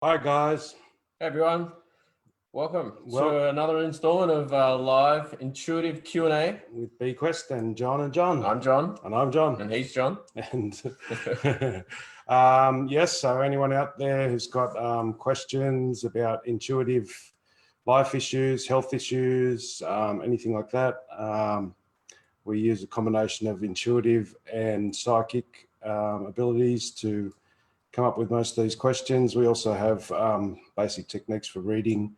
Hi guys. Hey everyone, welcome Well, to another installment of live intuitive Q&A. with BQuest and John and John. I'm John. And I'm John. And he's John. And yes, so anyone out there who's got questions about intuitive life issues, health issues, anything like that, we use a combination of intuitive and psychic abilities to come up with most of these questions. We also have basic techniques for reading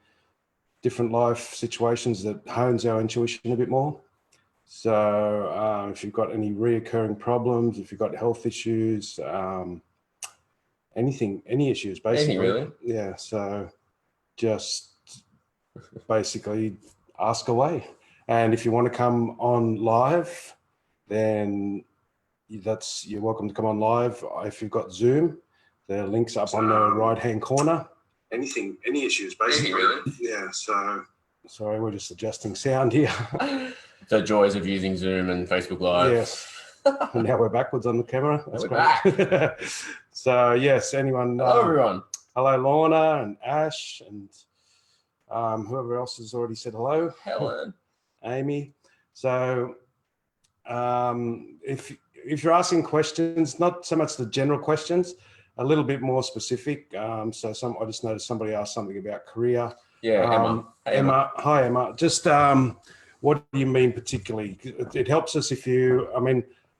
different life situations that hones our intuition a bit more. So if you've got any reoccurring problems, if you've got health issues, any issues basically. Really? Yeah, so just basically ask away. And if you want to come on live, then you're welcome to come on live. If you've got Zoom, the link's up on the right-hand corner. Any issues, basically. Really? Yeah, so, sorry, we're just adjusting sound here. The joys of using Zoom and Facebook Live. Yes, and now we're backwards on the camera. That's We're great. back. So, yes, anyone. Hello, everyone. Hello, Lorna and Ash and whoever else has already said hello. Helen. Amy. So, if you're asking questions, not so much the general questions, a little bit more specific. I just noticed somebody asked something about career. Yeah, Emma. Hey, Emma. Hi, Emma. Just what do you mean particularly? It helps us if you,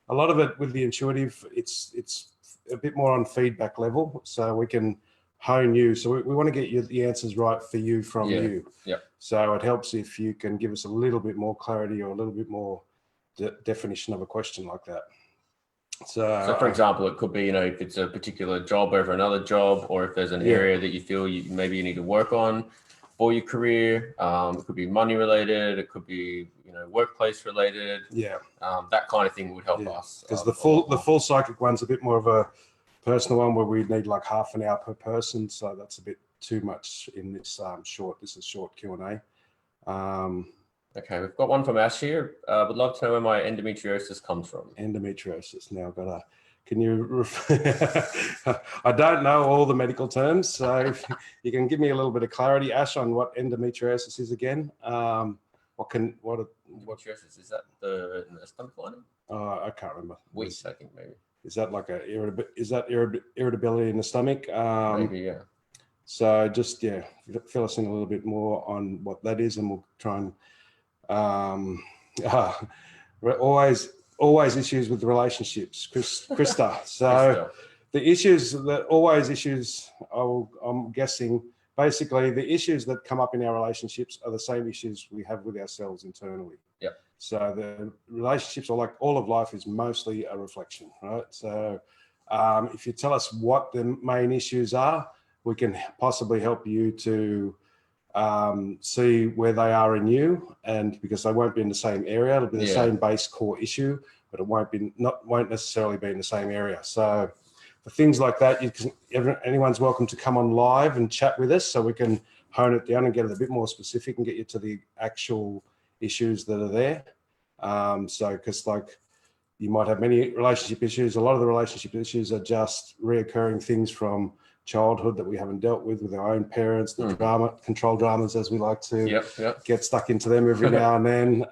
a lot of it with the intuitive, it's a bit more on feedback level, so we can hone you. So we want to get you the answers right for you from you. Yeah. So it helps if you can give us a little bit more clarity or a little bit more definition of a question like that. So for example, it could be, if it's a particular job over another job, or if there's an area that you feel maybe you need to work on for your career. It could be money related. It could be, workplace related. Yeah. That kind of thing would help us. Because the full psychic one's a bit more of a personal one where we need like half an hour per person. So that's a bit too much in this this is short Q&A. Okay, we've got one from Ash here. Would love to know where my endometriosis comes from. Endometriosis. Now I've got can you, I don't know all the medical terms, so if you can give me a little bit of clarity, Ash, on what endometriosis is again. Endometriosis, is that the stomach lining? I can't remember. I think maybe. Is that like irritability in the stomach? Maybe, yeah. So just, fill us in a little bit more on what that is, and we'll try and, always issues with the relationships, Krista. So the issues I'm guessing, basically the issues that come up in our relationships are the same issues we have with ourselves internally. Yeah. So the relationships are like all of life is mostly a reflection, right? So if you tell us what the main issues are, we can possibly help you to see where they are in you, and because they won't be in the same area, it'll be the same base core issue, but it won't necessarily be in the same area. So for things like that, anyone's welcome to come on live and chat with us, so we can hone it down and get it a bit more specific and get you to the actual issues that are there. Because like you might have many relationship issues. A lot of the relationship issues are just reoccurring things from childhood that we haven't dealt with our own parents, the control dramas, as we like to get stuck into them every now and then.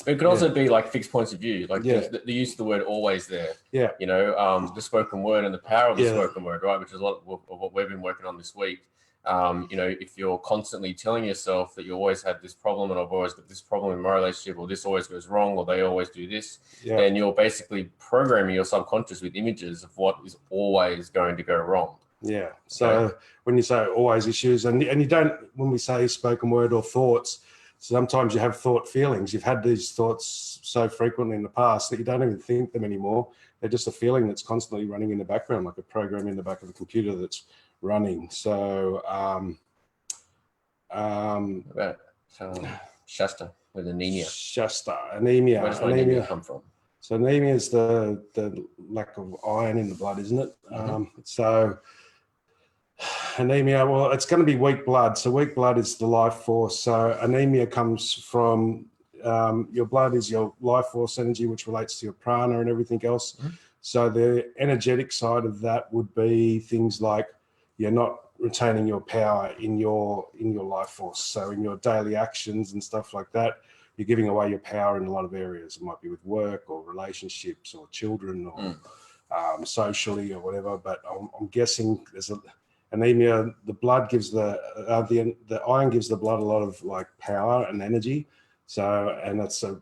It could also be like fixed points of view, like the use of the word always there. Yeah. The spoken word and the power of the spoken word, right? Which is a lot of what we've been working on this week. If you're constantly telling yourself that you always have this problem, and I've always got this problem in my relationship, or this always goes wrong, or they always do this, then you're basically programming your subconscious with images of what is always going to go wrong. Yeah. So when you say always issues, and you don't, when we say spoken word or thoughts, sometimes you have thought feelings. You've had these thoughts so frequently in the past that you don't even think them anymore. They're just a feeling that's constantly running in the background, like a program in the back of the computer that's running. So, Shasta with anemia. Anemia. Where does anemia come from? So anemia is the lack of iron in the blood, isn't it? So anemia, well, it's going to be weak blood. So weak blood is the life force. So anemia comes from your blood is your life force energy, which relates to your prana and everything else. So the energetic side of that would be things like you're not retaining your power in your life force. So in your daily actions and stuff like that, you're giving away your power in a lot of areas. It might be with work or relationships or children or socially or whatever. But I'm guessing there's anemia. The blood gives the iron gives the blood a lot of like power and energy. So, and that's a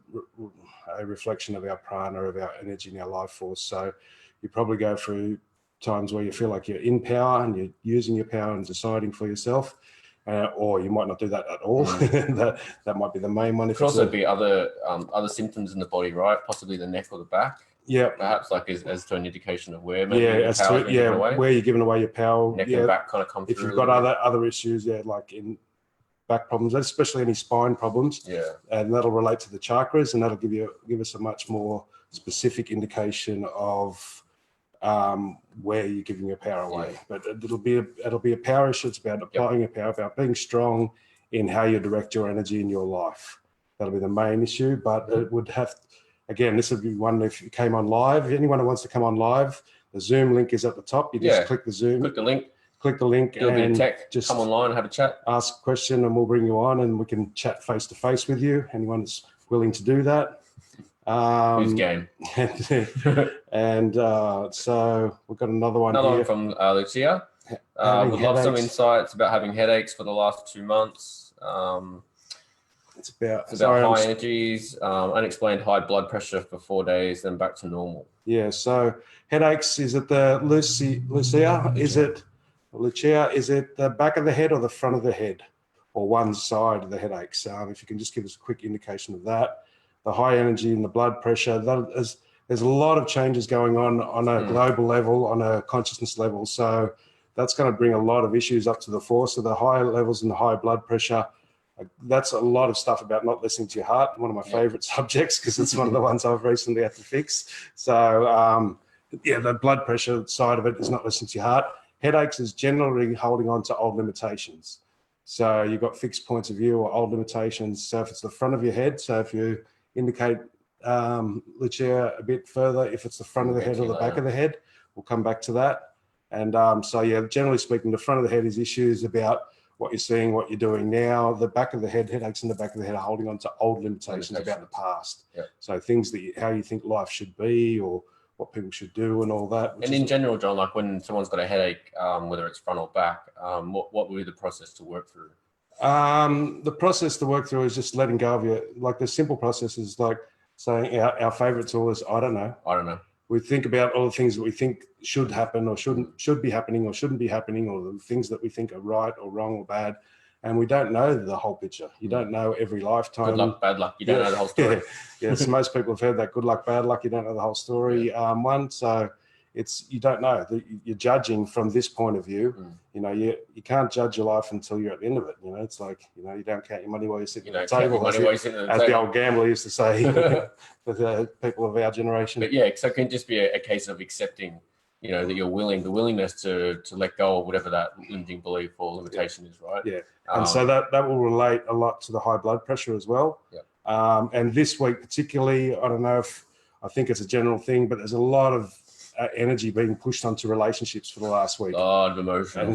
reflection of our prana, of our energy and our life force. So you probably go through times where you feel like you're in power and you're using your power and deciding for yourself. Or you might not do that at all. that might be the main one. It could also be other symptoms in the body, right? Possibly the neck or the back. Yeah, perhaps like as to an indication of where. Maybe where you're giving away your power. Neck and back kind of come through. If you've got other issues, like in back problems, especially any spine problems. Yeah, and that'll relate to the chakras, and that'll give us a much more specific indication of where you're giving your power away. Yeah. But it'll be a power issue. It's about applying your power, about being strong in how you direct your energy in your life. That'll be the main issue. But it would have, again, this would be one if you came on live. Anyone who wants to come on live, the Zoom link is at the top. You just click the Zoom. Click the link. Click the link do a bit of tech, just come online and have a chat. Ask a question and we'll bring you on and we can chat face to face with you. Anyone that's willing to do that. Who's game? And so we've got another one one from Lucia. Would love some insights about having headaches for the last 2 months. It's about high energies, unexplained high blood pressure for 4 days, then back to normal. Yeah, so headaches, is it the Lucia? Is it Lucia? Is it the back of the head or the front of the head, or one side of the headaches? If you can just give us a quick indication of that. The high energy and the blood pressure, there's a lot of changes going on a global level, on a consciousness level. So that's going to bring a lot of issues up to the fore. So the high levels and the high blood pressure, that's a lot of stuff about not listening to your heart. One of my favorite subjects, because it's one of the ones I've recently had to fix. So the blood pressure side of it is not listening to your heart. Headaches is generally holding on to old limitations. So you've got fixed points of view or old limitations. So if it's the front of your head, so if you indicate Lucia a bit further, if it's the front of the head or the back of the head, we'll come back to that. And generally speaking, the front of the head is issues about what you're seeing, what you're doing now. The back of the head, headaches in the back of the head are holding on to old limitations about the past. Yep. So things how you think life should be or what people should do and all that. And in general, John, like when someone's got a headache, whether it's front or back, what would be the process to work through? The process to work through is just letting go of the simple process is like saying our favorite tool is, I don't know. We think about all the things that we think should happen or should be happening or shouldn't be happening, or the things that we think are right or wrong or bad. And we don't know the whole picture. You don't know every lifetime. Good luck, bad luck. You don't know the whole story. Yes, most people have heard that good luck, bad luck. You don't know the whole story. So you don't know. You're judging from this point of view. You can't judge your life until you're at the end of it. It's like, you don't count your money while you're sitting at the table, as the old gambler used to say with the people of our generation. But so it can just be a case of accepting, that you're the willingness to let go of whatever that limiting belief or limitation is, right? Yeah. And so that will relate a lot to the high blood pressure as well. Yeah. And this week particularly, I think it's a general thing, but there's a lot of energy being pushed onto relationships for the last week. A lot of emotion. And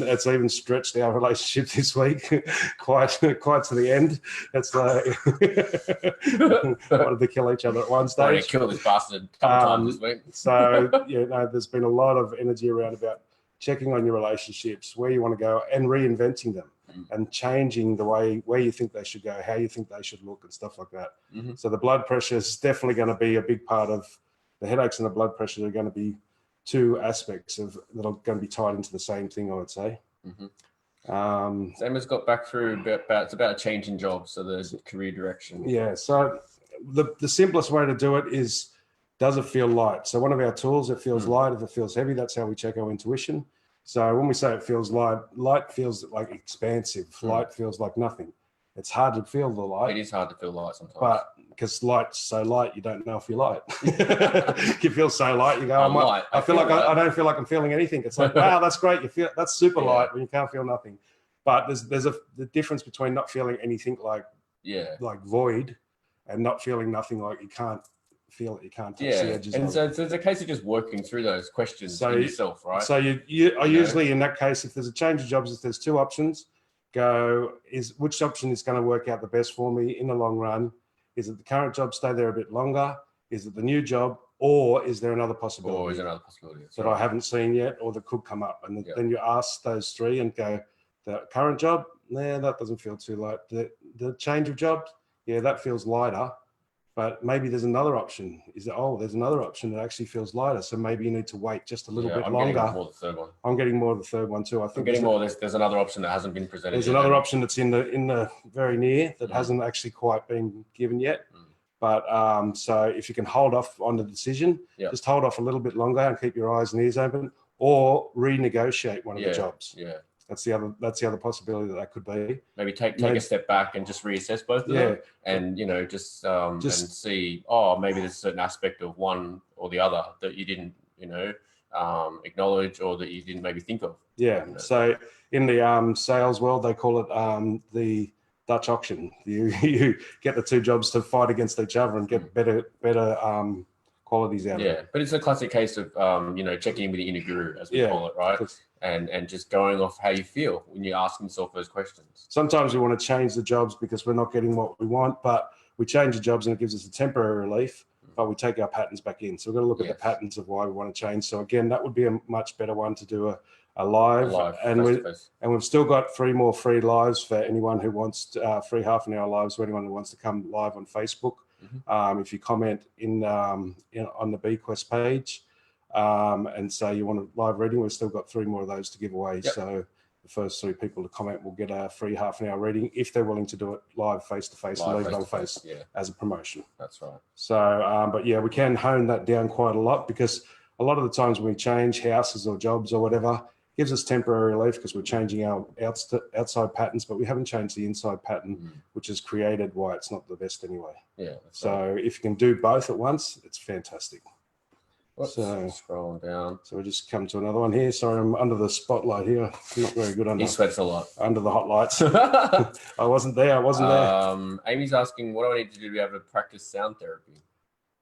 it's even stretched our relationship this week quite to the end. It's like wanted to kill each other at one stage. Wanted to kill this bastard a couple times this week. So there's been a lot of energy around about checking on your relationships, where you want to go, and reinventing them and changing the way where you think they should go, how you think they should look, and stuff like that. So the blood pressure is definitely going to be a big part of the headaches, and the blood pressure are going to be two aspects that are going to be tied into the same thing, I would say. Sam has got back through it's about a change in job, so the career direction. Yeah, so the simplest way to do it is, does it feel light? So one of our tools, it feels light. If it feels heavy, that's how we check our intuition. So when we say it feels light feels like expansive. Light feels like nothing. It's hard to feel the light. It is hard to feel light sometimes. But because light's so light, you don't know if you're light. You feel so light, you go, I don't feel like I'm feeling anything. It's like, wow, that's great. You feel that's super light when you can't feel nothing. But there's the difference between not feeling anything like void, and not feeling nothing like you can't feel it. You can't touch the Yeah, edges and of so it. it's a case of just working through those questions So in yourself, right? So I You know? usually, in that case, if there's a change of jobs, if there's two options, which option is going to work out the best for me in the long run? Is it the current job, stay there a bit longer? Is it the new job, or is there another possibility? Or is there another possibility that I haven't seen yet, or that could come up? And then you ask those three and go, the current job, nah, that doesn't feel too light. The change of job, yeah, that feels lighter. But maybe there's another option. There's another option that actually feels lighter. So maybe you need to wait just a little bit longer. Getting more the third one. I'm getting more of the third one too. I think I'm getting more. There's another option that hasn't been presented. There's another option that's in the very near that hasn't actually quite been given yet. But so if you can hold off on the decision, just hold off a little bit longer and keep your eyes and ears open, or renegotiate one of the jobs. Yeah. That's the other possibility that could be. Maybe take a step back and just reassess both of them, and just and see, maybe there's a certain aspect of one or the other that you didn't acknowledge, or that you didn't maybe think of. Yeah. So in the sales world, they call it the Dutch auction. You get the two jobs to fight against each other and get better qualities out of it. Yeah, but it's a classic case of checking in with the inner guru, as we call it, right? And just going off how you feel when you ask yourself those questions. Sometimes we want to change the jobs because we're not getting what we want, but we change the jobs and it gives us a temporary relief, but we take our patterns back in. So we've got to look at the patterns of why we want to change. So again, that would be a much better one to do a live, and we've still got 3 more free lives for anyone who wants free half-an-hour lives for anyone who wants to come live on Facebook. If you comment on the BQuest page and say you want a live reading, we've still got 3 more of those to give away. So the first 3 people to comment will get a free half-an-hour reading if they're willing to do it live, face-to-face, and leave it on face as a promotion. That's right. So, but yeah, we can hone that down quite a lot, because a lot of the times when we change houses or jobs or whatever, it gives us temporary relief because we're changing our outside patterns, but we haven't changed the inside pattern, which has created why it's not the best anyway. Yeah. So if you can do both at once, it's fantastic. Whoops, so scrolling down. So we just come to another one here. Sorry, I'm under the spotlight here. Not very good under. He sweats a lot. Under the hot lights. I wasn't there. Amy's asking, what do I need to do to be able to practice sound therapy?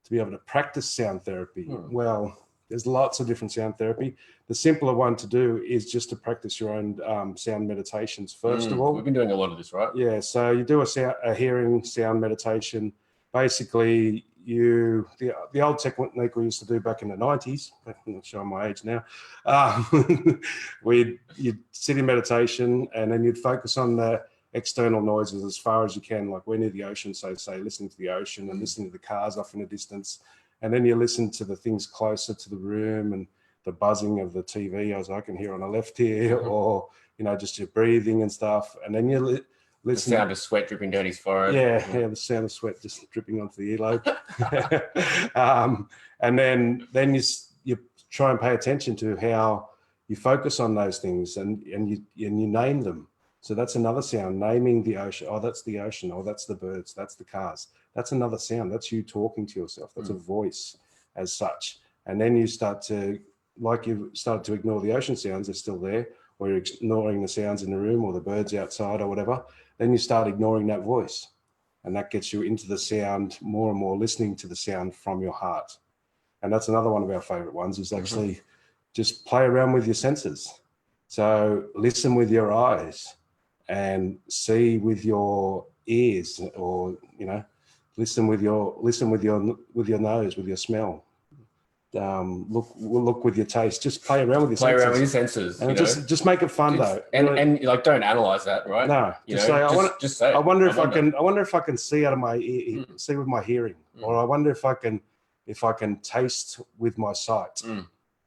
To be able to practice sound therapy? Well, there's lots of different sound therapy. The simpler one to do is just to practice your own sound meditations, first of all. We've been doing a lot of this, right? Yeah, so you do a hearing sound meditation. Basically, the old technique we used to do back in the 90s, I'm not showing my age now, you'd sit in meditation and then you'd focus on the external noises as far as you can, like we're near the ocean, so say listening to the ocean and listening to the cars off in the distance. And then you listen to the things closer to the room and the buzzing of the TV, as I can hear on the left here, or, just your breathing and stuff. And then you listen. The sound of sweat dripping down his forehead. Yeah, the sound of sweat just dripping onto the earlobe. And then you try and pay attention to how you focus on those things and you name them. So that's another sound, naming the ocean. Oh, that's the ocean. Oh, that's the birds. That's the cars. That's another sound. That's you talking to yourself. That's a voice as such. And then you start to, like you've started to ignore the ocean sounds, they're still there, or you're ignoring the sounds in the room or the birds outside or whatever. Then you start ignoring that voice. And that gets you into the sound more and more, listening to the sound from your heart. And that's another one of our favorite ones, is actually just play around with your senses. So listen with your eyes and see with your ears, or listen with your nose, with your smell. Look with your taste. Just play around with your senses. Play around with your senses. And just make it fun though. And like, don't analyze that, right? No. Just say, I wonder if I can see out of my ear, see with my hearing, or I wonder if I can taste with my sight.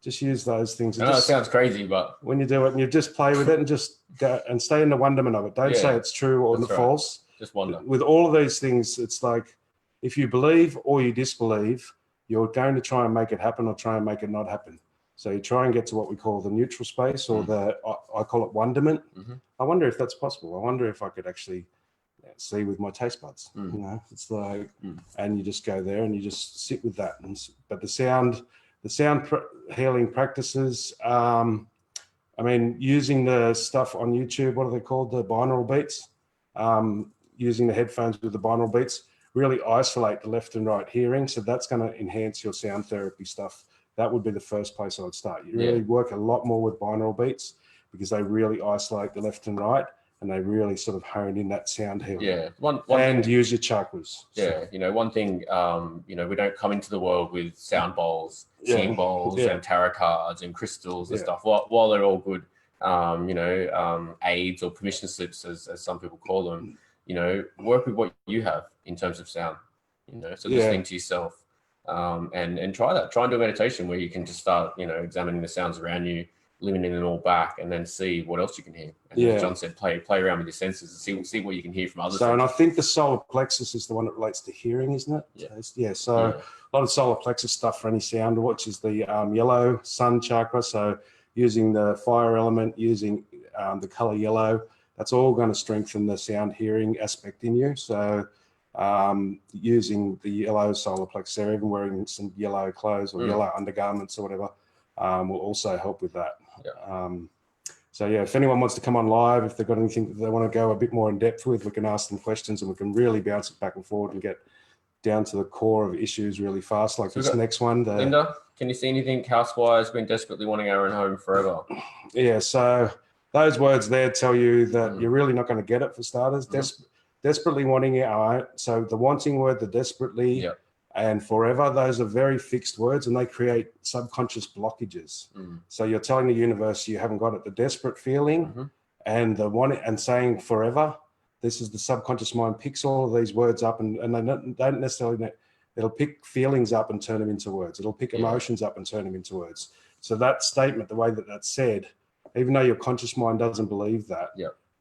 Just use those things. I know it sounds crazy, but when you do it and you just play with it and just go and stay in the wonderment of it. Don't say it's true or false. Just wonder. With all of these things, it's like if you believe or you disbelieve, you're going to try and make it happen or try and make it not happen. So you try and get to what we call the neutral space, or I call it wonderment. I wonder if that's possible. I wonder if I could actually see with my taste buds. It's like, and you just go there and you just sit with that. But the sound healing practices, using the stuff on YouTube, what are they called? The binaural beats, using the headphones with the binaural beats. really isolate the left and right hearing. So that's going to enhance your sound therapy stuff. That would be the first place I would start. You really work a lot more with binaural beats because they really isolate the left and right, and they really sort of hone in that sound healing. Yeah, one and thing, use your chakras. Yeah, you know, one thing, you know, we don't come into the world with sound bowls, singing bowls, and tarot cards and crystals and stuff. While they're all good, you know, aids or permission slips, as some people call them, you know, work with what you have in terms of sound. You know, so listening to yourself, and try that. Try and do a meditation where you can just start, you know, examining the sounds around you, limiting them all back, and then see what else you can hear. And as John said, play around with your senses and see what you can hear from others. And I think the solar plexus is the one that relates to hearing, isn't it? So a lot of solar plexus stuff for any sound, which is the yellow sun chakra. So using the fire element, using the color yellow, that's all going to strengthen the sound hearing aspect in you. So using the yellow solar plexus, or even wearing some yellow clothes or yellow undergarments or whatever, will also help with that. So if anyone wants to come on live, if they've got anything that they want to go a bit more in depth with, we can ask them questions and we can really bounce it back and forward and get down to the core of issues really fast. Like this next one. Linda, can you see anything house-wise? Been desperately wanting our own home forever. Yeah, so those words there tell you that you're really not going to get it for starters. Desperately wanting your own. So the wanting word, the desperately, and forever, those are very fixed words and they create subconscious blockages. So you're telling the universe you haven't got it. The desperate feeling and the one and saying forever, this is the subconscious mind picks all of these words up and they don't necessarily, it'll pick feelings up and turn them into words. It'll pick emotions up and turn them into words. So that statement, the way that that's said, even though your conscious mind doesn't believe that,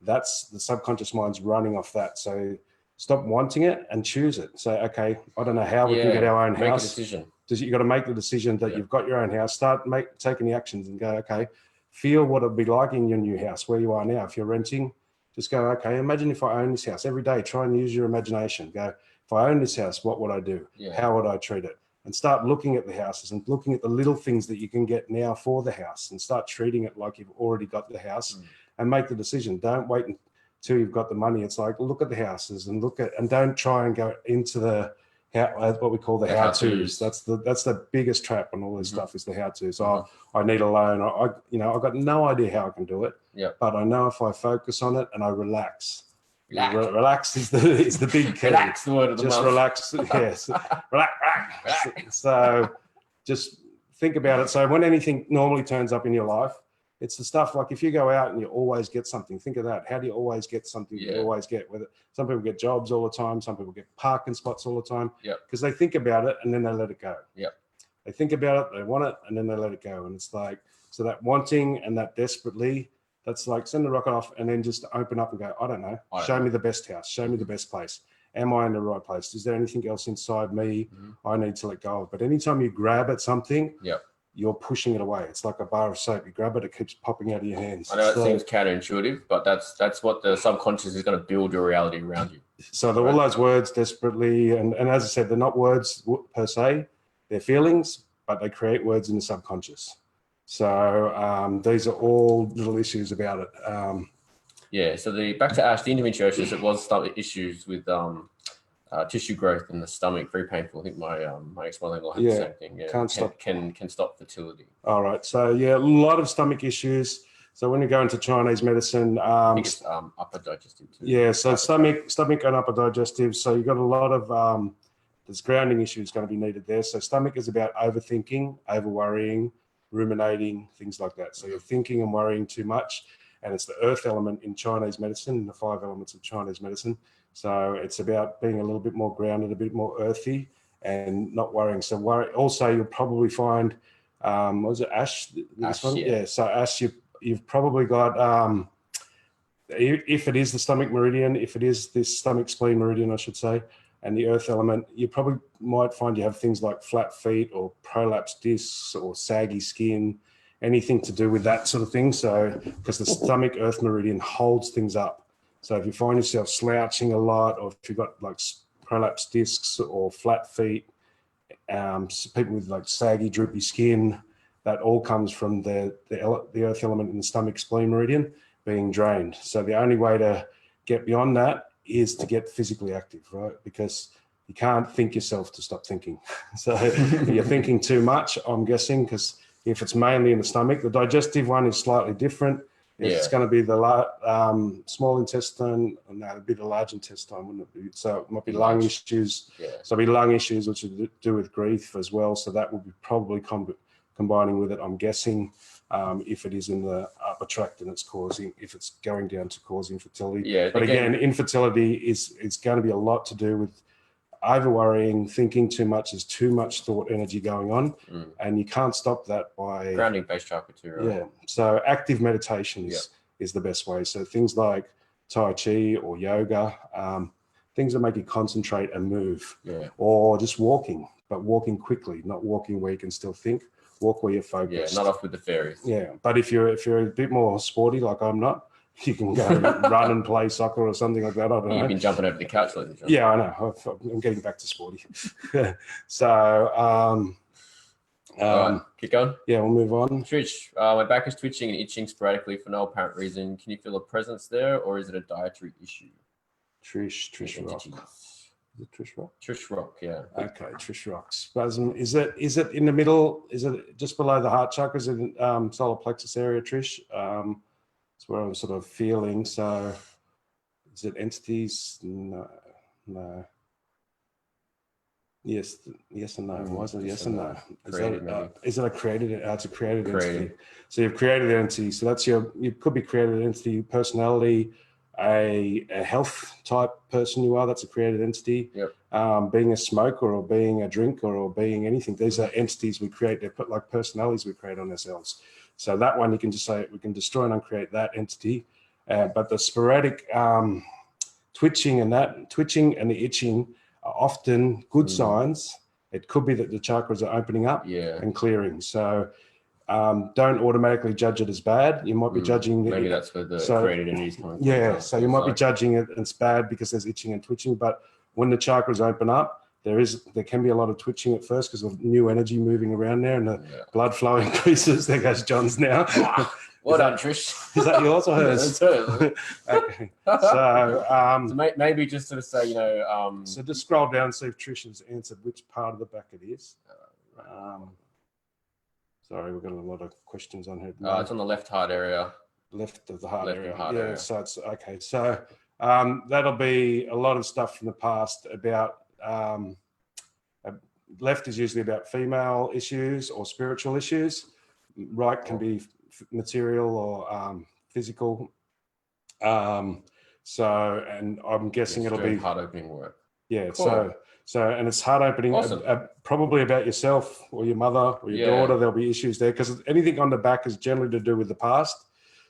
that's the subconscious mind's running off that. So stop wanting it and choose it. Say, okay, I don't know how we can get our own house. Make a decision. You've got to make the decision that you've got your own house. Start taking the actions and go, okay, feel what it'd be like in your new house where you are now. If you're renting, just go, okay, imagine if I own this house. Every day, try and use your imagination. Go, if I own this house, what would I do? How would I treat it? And start looking at the houses and looking at the little things that you can get now for the house and start treating it like you've already got the house and make the decision. Don't wait until you've got the money. It's like, look at the houses and and don't try and go into the what we call the how-tos. That's the biggest trap on all this stuff is the how-tos. I need a loan. I've got no idea how I can do it. But I know if I focus on it and I relax. Relax is the big key. Relax, the word of the month. Relax. Yes. Relax. So just think about it. So when anything normally turns up in your life, it's the stuff like if you go out and you always get something, think of that. How do you always get something you always get? Whether some people get jobs all the time, some people get parking spots all the time. Because they think about it and then they let it go. They think about it, they want it, and then they let it go. And it's like, so that wanting and that desperately, that's like send the rocket off and then just open up and go, I don't know. Show me the best house. Show me the best place. Am I in the right place? Is there anything else inside me I need to let go of? But anytime you grab at something, you're pushing it away. It's like a bar of soap. You grab it, it keeps popping out of your hands. I know it seems counterintuitive, but that's what the subconscious is going to build your reality around you. So all those words desperately, and as I said, they're not words per se, they're feelings, but they create words in the subconscious. So these are all little issues about it. So back to Ash, the endometriosis, it was stomach issues with tissue growth in the stomach, very painful. I think my ex-mother-in-law had the same thing. Can stop fertility. All right. So a lot of stomach issues. So when you go into Chinese medicine, I think it's upper digestive too. So stomach and upper digestive. So you've got a lot of there's grounding issues going to be needed there. So stomach is about overthinking, over worrying, ruminating, things like that. So you're thinking and worrying too much, and it's the earth element in Chinese medicine, the 5 elements of Chinese medicine. So it's about being a little bit more grounded, a bit more earthy, and not worrying. So also, you'll probably find, was it Ash? This one? Yeah. So Ash, you've probably got, if it is the stomach meridian, if it is this stomach spleen meridian, I should say, and the earth element, you probably might find you have things like flat feet or prolapsed discs or saggy skin, anything to do with that sort of thing. So because the stomach earth meridian holds things up. So if you find yourself slouching a lot, or if you've got like prolapsed discs or flat feet, people with like saggy, droopy skin, that all comes from the earth element in the stomach spleen meridian being drained. So the only way to get beyond that is to get physically active, right? Because you can't think yourself to stop thinking. So you're thinking too much, I'm guessing, because if it's mainly in the stomach, the digestive one is slightly different. It's going to be the small intestine, no, it'd be the large intestine, wouldn't it be? So it might be lung issues. So it'll be lung issues, which would do with grief as well. So that will be probably combining with it, I'm guessing, if it is in the upper tract and if it's going down to cause infertility. But again, infertility is going to be a lot to do with over worrying, thinking too much. There's too much thought energy going on, and you can't stop that by grounding base chakra too, right? Yeah. So active meditation is the best way. So things like Tai Chi or yoga, things that make you concentrate and move, or just walking, but walking quickly, not walking where you can still think. Walk where you're focused. Not off with the fairies. But if you're a bit more sporty, like I'm not, you can go run and play soccer or something like that. I don't know. You've been jumping over the couch lately, John. Yeah, I know. I'm getting back to sporty. So, right, keep going. Yeah, we'll move on. Trish, my back is twitching and itching sporadically for no apparent reason. Can you feel a presence there, or is it a dietary issue? Trish Rock. Is it Trish Rock? Trish Rock, yeah. Okay, Trish Rock. Spasm. Is it in the middle? Is it just below the heart chakra? Is it solar plexus area, Trish? It's where I'm sort of feeling. So, is it entities? No. Yes and no. Why is it yes and no? Is it a created? It's a created entity. So you've created an entity. So that's you could be created entity, personality, a health type person you are. That's a created entity. Being a smoker or being a drinker or being anything. These are entities we create. They're like personalities we create on ourselves. So that one you can just say we can destroy and uncreate that entity. But the sporadic twitching and the itching are often good signs. It could be that the chakras are opening up and clearing. So don't automatically judge it as bad. You might be judging maybe that's where the created entities come from. So you might be judging it as bad because there's itching and twitching. But when the chakras open up, there can be a lot of twitching at first because of new energy moving around there and the blood flow increases. There goes John's now. Well done, Trish. Is that yours or hers? That's hers. Okay. So maybe just sort of say, so just scroll down and see if Trish has answered which part of the back it is. Sorry, we've got a lot of questions on here. It's on the left heart area. Left of the heart area. Area. So it's okay. So that'll be a lot of stuff from the past about left is usually about female issues or spiritual issues. Right can be material or physical. So, and I'm guessing it'll be heart opening work. Yeah. Cool. So, and it's heart opening. Awesome. Probably about yourself or your mother or your daughter. There'll be issues there because anything on the back is generally to do with the past.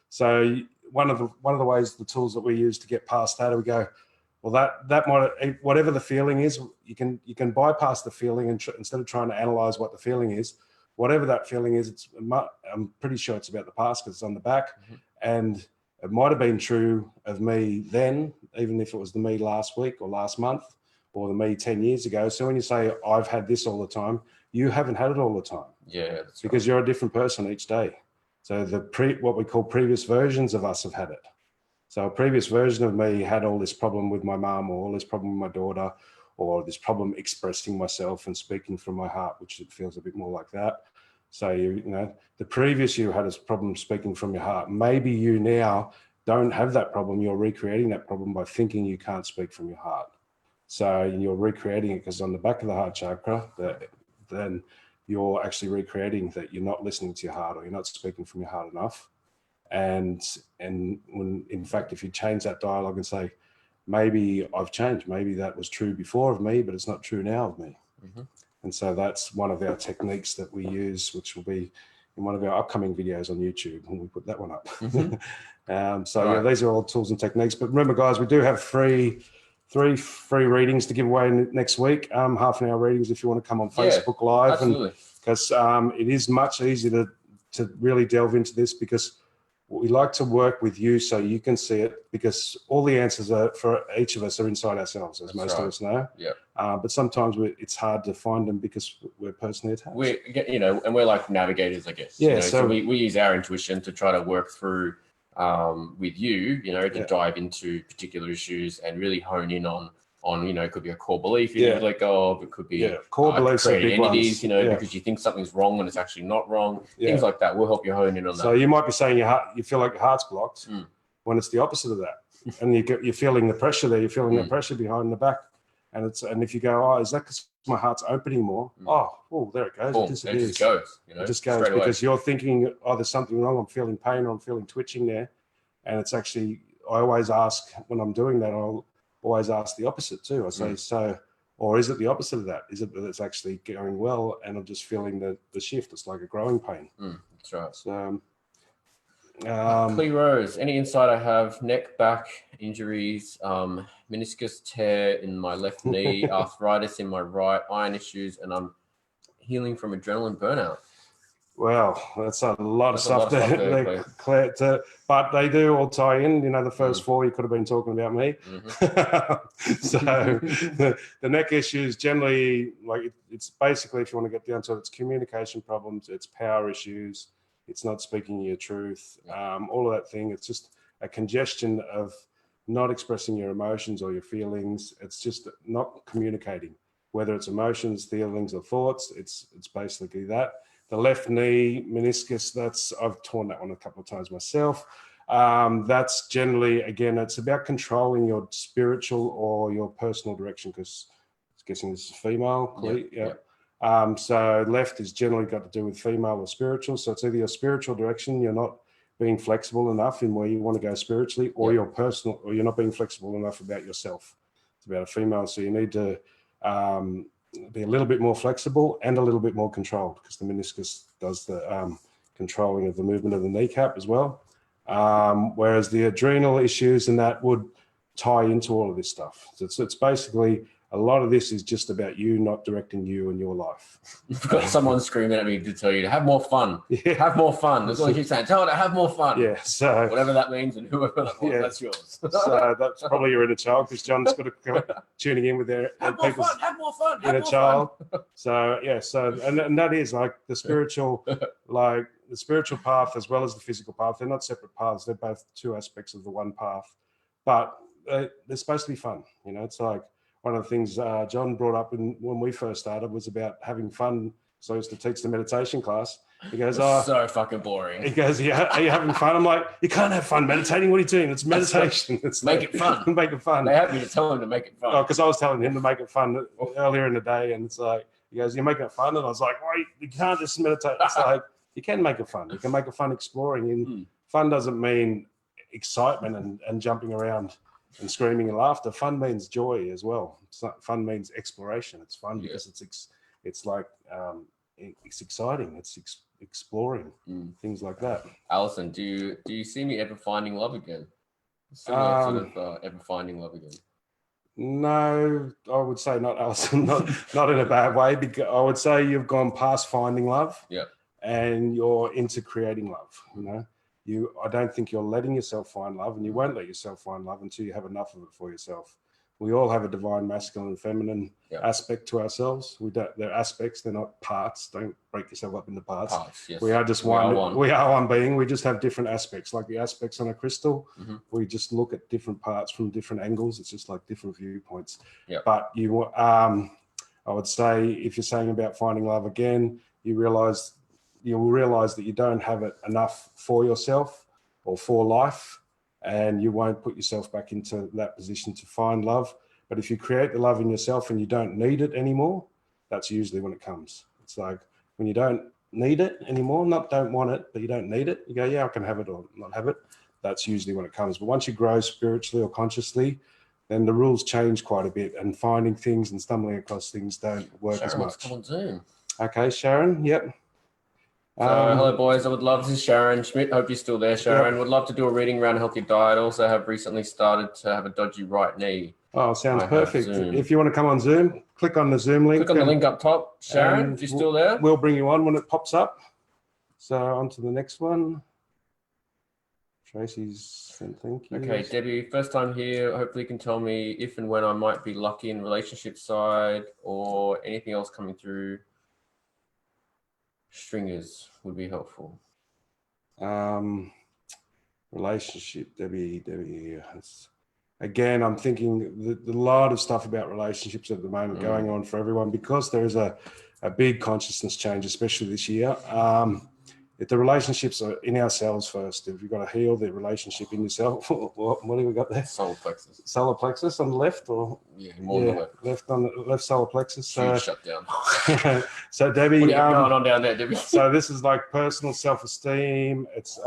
So one of the ways, the tools that we use to get past that, we go, well, that might, whatever the feeling is, you can bypass the feeling and instead of trying to analyze what the feeling is, whatever that feeling is, I'm pretty sure it's about the past because it's on the back. And it might have been true of me then, even if it was the me last week or last month or the me 10 years ago. So when you say, I've had this all the time, you haven't had it all the time. Yeah, that's because you're a different person each day. So what we call previous versions of us have had it. So a previous version of me had all this problem with my mom or all this problem with my daughter or this problem expressing myself and speaking from my heart, which it feels a bit more like that. So, you know, the previous you had this problem speaking from your heart. Maybe you now don't have that problem. You're recreating that problem by thinking you can't speak from your heart. So you're recreating it because on the back of the heart chakra, then you're actually recreating that you're not listening to your heart or you're not speaking from your heart enough. And when, in fact, if you change that dialogue and say, maybe I've changed, maybe that was true before of me, but it's not true now of me. And so that's one of our techniques that we use, which will be in one of our upcoming videos on YouTube when we put that one up. Yeah, these are all tools and techniques. But remember, guys, we do have three free readings to give away next week. Half an hour readings if you want to come on Facebook Live. Absolutely. Because it is much easier to really delve into this because we like to work with you so you can see it because all the answers for each of us are inside ourselves, as most of us know. But sometimes it's hard to find them because we're personally attached. And we're like navigators, I guess. Yeah. So we use our intuition to try to work through with you, to dive into particular issues and really hone in on on, you know, it could be a core belief you need to let go of. It could be core beliefs are created big entities, ones. you know, because you think something's wrong when it's actually not wrong. Yeah. Things like that will help you hone in on that. So you might be saying you feel like your heart's blocked when it's the opposite of that. And you're feeling the pressure there. You're feeling the pressure behind the back. And if you go, oh, is that because my heart's opening more? Oh, there it goes. Boom, it disappears. it just goes. You know, it just goes because you're thinking, oh, there's something wrong. I'm feeling pain or I'm feeling twitching there. And it's actually, I always ask when I'm doing that, I'll always ask the opposite too. I say, so, or is it the opposite of that? Is it that it's actually going well and I'm just feeling the shift? It's like a growing pain. That's right. So, Clee Rose, any insight I have? Neck, back injuries, meniscus tear in my left knee, arthritis in my right, iron issues, and I'm healing from adrenaline burnout. Well, that's a lot of stuff there, but they do all tie in. You know, the first four, you could have been talking about me. So the neck issues generally, like it's basically, if you want to get down to it, it's communication problems, it's power issues, it's not speaking your truth, all of that thing. It's just a congestion of not expressing your emotions or your feelings. It's just not communicating, whether it's emotions, feelings, or thoughts. It's basically that. The left knee meniscus, I've torn that one a couple of times myself. That's generally, again, it's about controlling your spiritual or your personal direction, because I'm guessing this is female. So left is generally got to do with female or spiritual. So it's either your spiritual direction, you're not being flexible enough in where you want to go spiritually, or your personal, or you're not being flexible enough about yourself. It's about a female. So you need to be a little bit more flexible and a little bit more controlled, because the meniscus does the controlling of the movement of the kneecap as well. Whereas the adrenal issues and that would tie into all of this stuff. So it's basically, a lot of this is just about you not directing you and your life. You've got someone screaming at me to tell you to have more fun. Have more fun. That's all you keep saying. Tell her to have more fun. Yeah. So whatever that means, and whoever that was, that's yours. So that's probably your inner child, because John's got to tuning in with their have more fun. Have more fun. Inner child. So yeah. So and that is like the spiritual, like the spiritual path as well as the physical path. They're not separate paths. They're both two aspects of the one path, but they're supposed to be fun. You know, it's like one of the things John brought up when we first started was about having fun. So I used to teach the meditation class. He goes, "Oh, so fucking boring." He goes, "Yeah, are you having fun?" I'm like, "You can't have fun meditating. What are you doing? It's meditation. It's make it fun. Make it fun." They had me to tell him to make it fun. Oh, because I was telling him to make it fun earlier in the day, and it's like, he goes, "You're making it fun," and I was like, "Wait, you can't just meditate." It's like, you can make it fun. You can make it fun exploring, and fun doesn't mean excitement and jumping around and screaming and laughter. Fun means joy as well. Fun means exploration. It's fun because it's like it's exciting. It's exploring things like that. Alison, do you see me ever finding love again? Sort of ever finding love again? No, I would say not, Alison. Not in a bad way. Because I would say you've gone past finding love. Yeah. And you're into creating love. You know, I don't think you're letting yourself find love, and you won't let yourself find love until you have enough of it for yourself. We all have a divine masculine and feminine aspect to ourselves. They're aspects, they're not parts. Don't break yourself up into parts. Yes. We are just one. We are one being. We just have different aspects, like the aspects on a crystal. We just look at different parts from different angles. It's just like different viewpoints. But I would say, if you're saying about finding love again, you'll realize that you don't have it enough for yourself or for life, and you won't put yourself back into that position to find love. But if you create the love in yourself and you don't need it anymore, that's usually when it comes. It's like when you don't need it anymore, not don't want it, but you don't need it, you go, yeah, I can have it or not have it. That's usually when it comes. But once you grow spiritually or consciously, then the rules change quite a bit, and finding things and stumbling across things don't work as much. Come on Zoom. Okay, Sharon, yep. So, hello boys, I would love, this is Sharon Schmidt, hope you're still there, Sharon. Would love to do a reading around a healthy diet. Also have recently started to have a dodgy right knee. Oh, sounds perfect. If you want to come on Zoom, click on the Zoom link. Click on the link up top, Sharon, if you're still there. We'll bring you on when it pops up. So on to the next one. Tracy's saying thank you. Okay, Debbie, first time here. Hopefully you can tell me if and when I might be lucky in relationship side or anything else coming through. Stringers would be helpful. Relationship, Debbie. again, I'm thinking the lot of stuff about relationships at the moment going on for everyone, because there is a big consciousness change, especially this year. If the relationships are in ourselves first, if you've got to heal the relationship in yourself, what have we got there? Solar plexus. Solar plexus on the left, or more on the left. On the left solar plexus. Huge shutdown. So Debbie, what do you got going on down there, Debbie? So this is like personal self-esteem. It's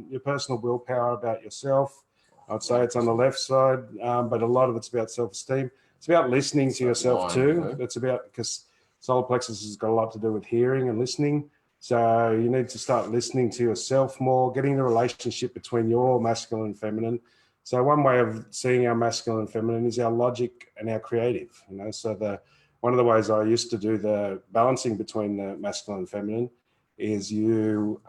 your personal willpower about yourself. I'd say it's on the left side, but a lot of it's about self-esteem. It's about listening to yourself too. It's about, because solar plexus has got a lot to do with hearing and listening. So you need to start listening to yourself more, getting the relationship between your masculine and feminine. So one way of seeing our masculine and feminine is our logic and our creative. So one of the ways I used to do the balancing between the masculine and feminine is to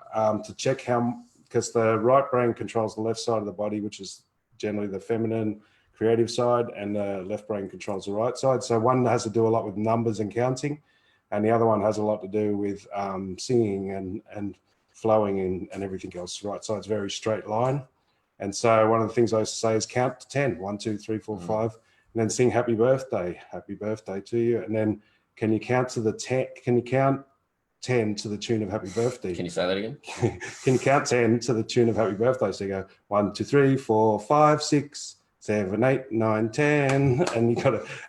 check how, because the right brain controls the left side of the body, which is generally the feminine creative side, and the left brain controls the right side. So one has to do a lot with numbers and counting, and the other one has a lot to do with singing and flowing and everything else. The right side's very straight line. And so one of the things I used to say is count to 10, 1, 2, 3, 4, 5, and then sing happy birthday to you. And then can you count to the 10? Can you count 10 to the tune of happy birthday? Can you say that again? Can you count 10 to the tune of happy birthday? So you go 1, 2, 3, 4, 5, 6, 7, 8, 9, 10, and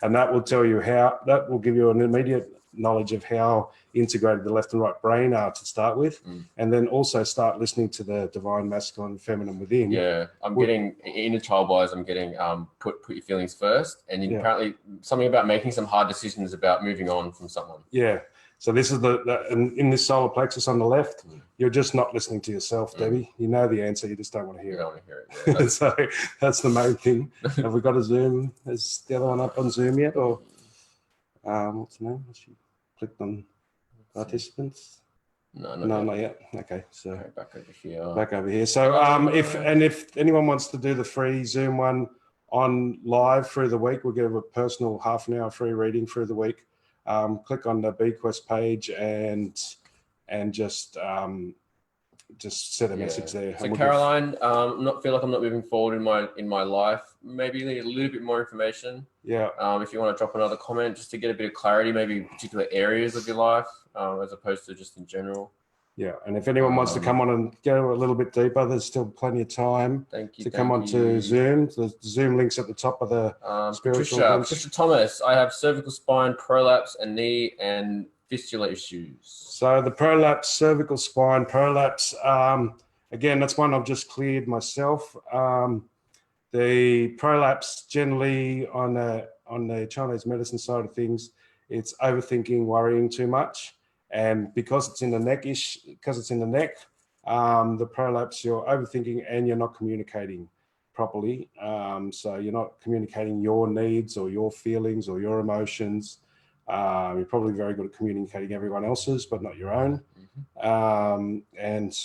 and that will tell you how. That will give you an immediate knowledge of how integrated the left and right brain are to start with, and then also start listening to the divine masculine and feminine within. Yeah, I'm getting inner child wise. I'm getting put your feelings first, and apparently something about making some hard decisions about moving on from someone. Yeah. So this is and in this solar plexus on the left, you're just not listening to yourself, Debbie. You know the answer, you just don't want to hear it. You don't want to hear it. Yeah, so that's the main thing. Have we got a Zoom? Is the other one up on Zoom yet? Or what's the name? She clicked on participants. No, not yet. Okay, so back over here. Back over here. So if anyone wants to do the free Zoom one on live through the week, we'll give a personal half an hour free reading through the week. Click on the BQuest page and just set a message there. So Caroline, feel like I'm not moving forward in my life. Maybe need a little bit more information. Yeah. If you want to drop another comment just to get a bit of clarity, maybe particular areas of your life, as opposed to just in general. Yeah, and if anyone wants to come on and go a little bit deeper, there's still plenty of time to come on to Zoom. The Zoom link's at the top of the spiritual. Patricia Thomas, I have cervical spine prolapse and knee and fistula issues. So the prolapse, cervical spine prolapse, again, that's one I've just cleared myself. The prolapse generally on the Chinese medicine side of things, it's overthinking, worrying too much. And because it's in the neck, the prolapse, you're overthinking and you're not communicating properly. So you're not communicating your needs or your feelings or your emotions. You're probably very good at communicating everyone else's, but not your own. And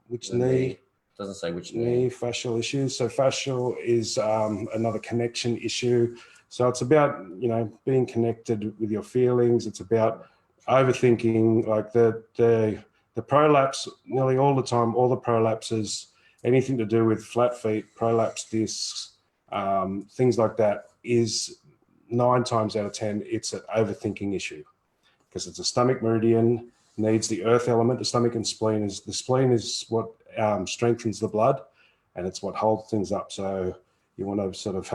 which knee? Doesn't say which knee. Fascial issues. So fascial is another connection issue. So it's about, being connected with your feelings. It's about overthinking, like the prolapse, nearly all the time, all the prolapses, anything to do with flat feet, prolapse discs, things like that, is 9 times out of 10, it's an overthinking issue, because it's a stomach meridian, needs the earth element. The stomach and spleen is what strengthens the blood, and it's what holds things up. So you want to sort of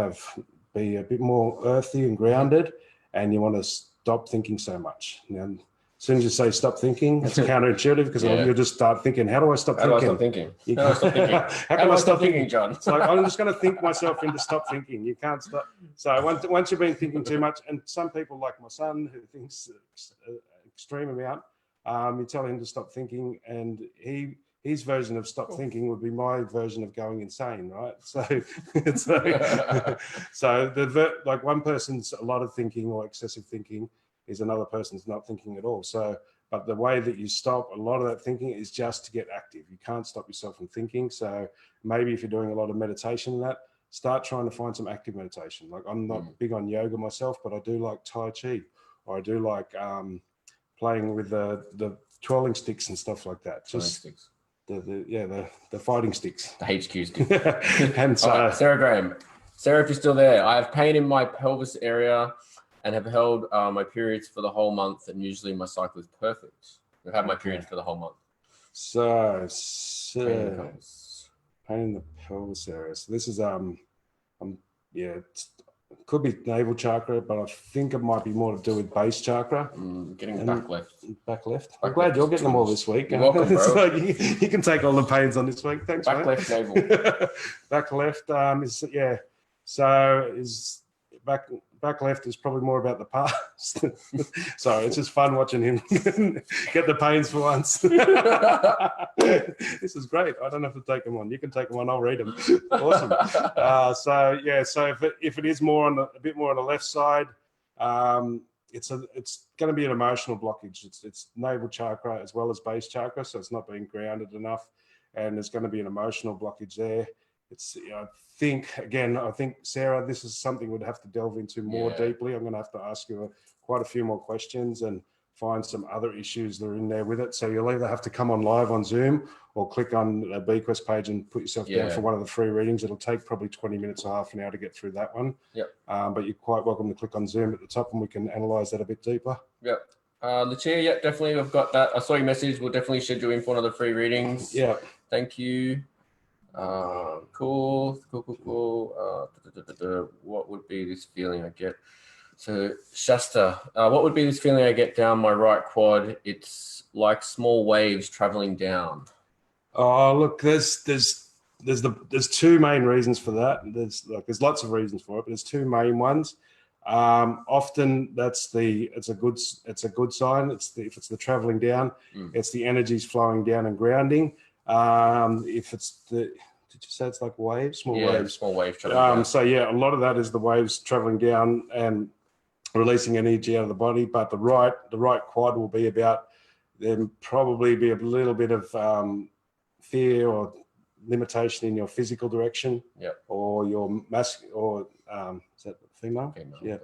be a bit more earthy and grounded, and you want to stop thinking so much. Now, as soon as you say stop thinking, it's counterintuitive, because you'll just start thinking, how do I stop thinking? How can I stop thinking, John? It's like, I'm just going to think myself into stop thinking. You can't stop. So once you've been thinking too much, and some people like my son who thinks an extreme amount, you tell him to stop thinking, and his version of stop thinking would be my version of going insane, right? So like one person's a lot of thinking or excessive thinking is another person's not thinking at all. So, but the way that you stop a lot of that thinking is just to get active. You can't stop yourself from thinking. So maybe if you're doing a lot of meditation and that, start trying to find some active meditation. Like, I'm not big on yoga myself, but I do like Tai Chi, or I do like playing with the twirling sticks and stuff like that. Just the fighting sticks. The HQ sticks. And so, Sarah Graham, Sarah, if you're still there, I have pain in my pelvis area and have held my periods for the whole month, and usually my cycle is perfect. I've had my periods for the whole month. So, Pain in the pelvis. pain in the pelvis area. So this is yeah, it could be navel chakra, but I think it might be more to do with base chakra. Getting back left. Back left. I'm glad you're getting them all this week. You're welcome, bro. So you can take all the pains on this week. Thanks, Back mate. left navel. Back left is yeah. So is back left is probably more about the past. Sorry, it's just fun watching him get the pains for once. This is great. I don't have to take them on. You can take them on. I'll read them. Awesome. So yeah. So if it is more on a bit more on the left side, it's going to be an emotional blockage. It's navel chakra as well as base chakra, so it's not being grounded enough, and there's going to be an emotional blockage there. It's I think Sarah, this is something we'd have to delve into more deeply. I'm going to have to ask you quite a few more questions and find some other issues that are in there with it. So you'll either have to come on live on Zoom or click on a Bequest page and put yourself down for one of the free readings. It'll take probably 20 minutes or half an hour to get through that one. Yep. But you're quite welcome to click on Zoom at the top and we can analyze that a bit deeper. Yep. Lucia, yeah, definitely. I've got that. I saw your message. We'll definitely schedule in for one of the free readings. Yeah. Thank you. Cool. What would be this feeling I get? So Shasta, what would be this feeling I get down my right quad? It's like small waves traveling down. Oh, look, there's two main reasons for that. There's lots of reasons for it, but there's two main ones. Often it's a good sign. If it's the traveling down, it's the energies flowing down and grounding. If it's did you say it's like waves, small waves traveling down. So yeah, a lot of that is the waves traveling down and releasing energy out of the body. But the right quad will be about then probably be a little bit of fear or limitation in your physical direction, or your is that female? Yeah.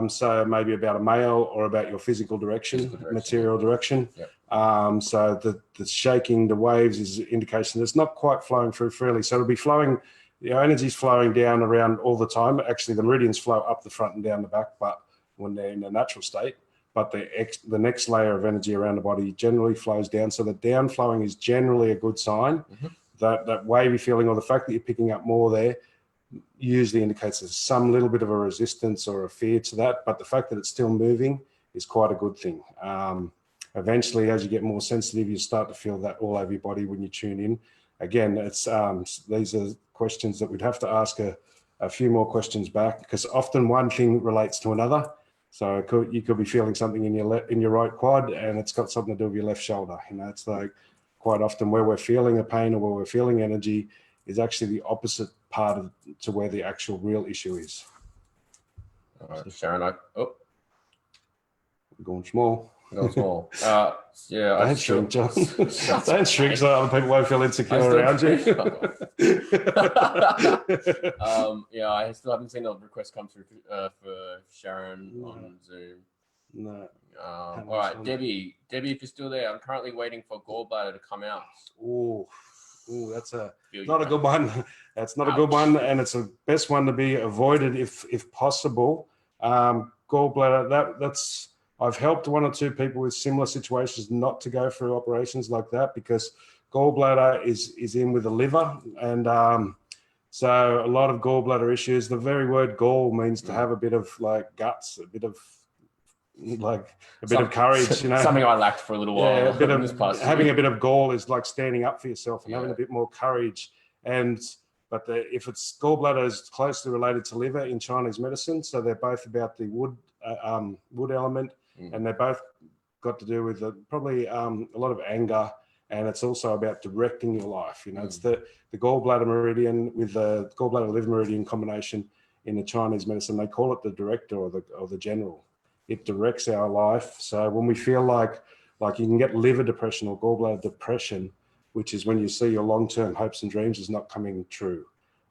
So maybe about a male or about your physical direction, material direction. So the shaking, the waves is an indication that it's not quite flowing through freely. So it'll be flowing, energy's flowing down around all the time. Actually, the meridians flow up the front and down the back, but when they're in a natural state. But the next layer of energy around the body generally flows down. So the down flowing is generally a good sign. That wavy feeling, or the fact that you're picking up more there, usually indicates there's some little bit of a resistance or a fear to that, but the fact that it's still moving is quite a good thing. Eventually, as you get more sensitive, you start to feel that all over your body when you tune in. Again, it's these are questions that we'd have to ask a few more questions back, because often one thing relates to another. So you could be feeling something in your right quad, and it's got something to do with your left shoulder. It's like quite often where we're feeling a pain or where we're feeling energy is actually the opposite part to where the actual real issue is. All right, Sharon, we're going small. Going small. Don't shrink, John. Don't shrink so other people won't feel insecure around you. I still haven't seen a request come through for Sharon on Zoom. No. All right, Debbie, if you're still there, I'm currently waiting for gallbladder to come out. That's not a good one. That's not a good one, and it's the best one to be avoided if possible. Gallbladder, that's I've helped one or two people with similar situations not to go through operations like that, because gallbladder is in with the liver, and so a lot of gallbladder issues. The very word gall means to have a bit of like guts, a bit of courage, Something I lacked for a little while. Yeah, having a bit of gall is like standing up for yourself and having a bit more courage. But if it's gallbladder is closely related to liver in Chinese medicine, so they're both about the wood element, and they're both got to do with probably a lot of anger, and it's also about directing your life. It's the gallbladder meridian with the gallbladder liver meridian combination in the Chinese medicine. They call it the director or the general. It directs our life. So when we feel like you can get liver depression or gallbladder depression, which is when you see your long-term hopes and dreams is not coming true.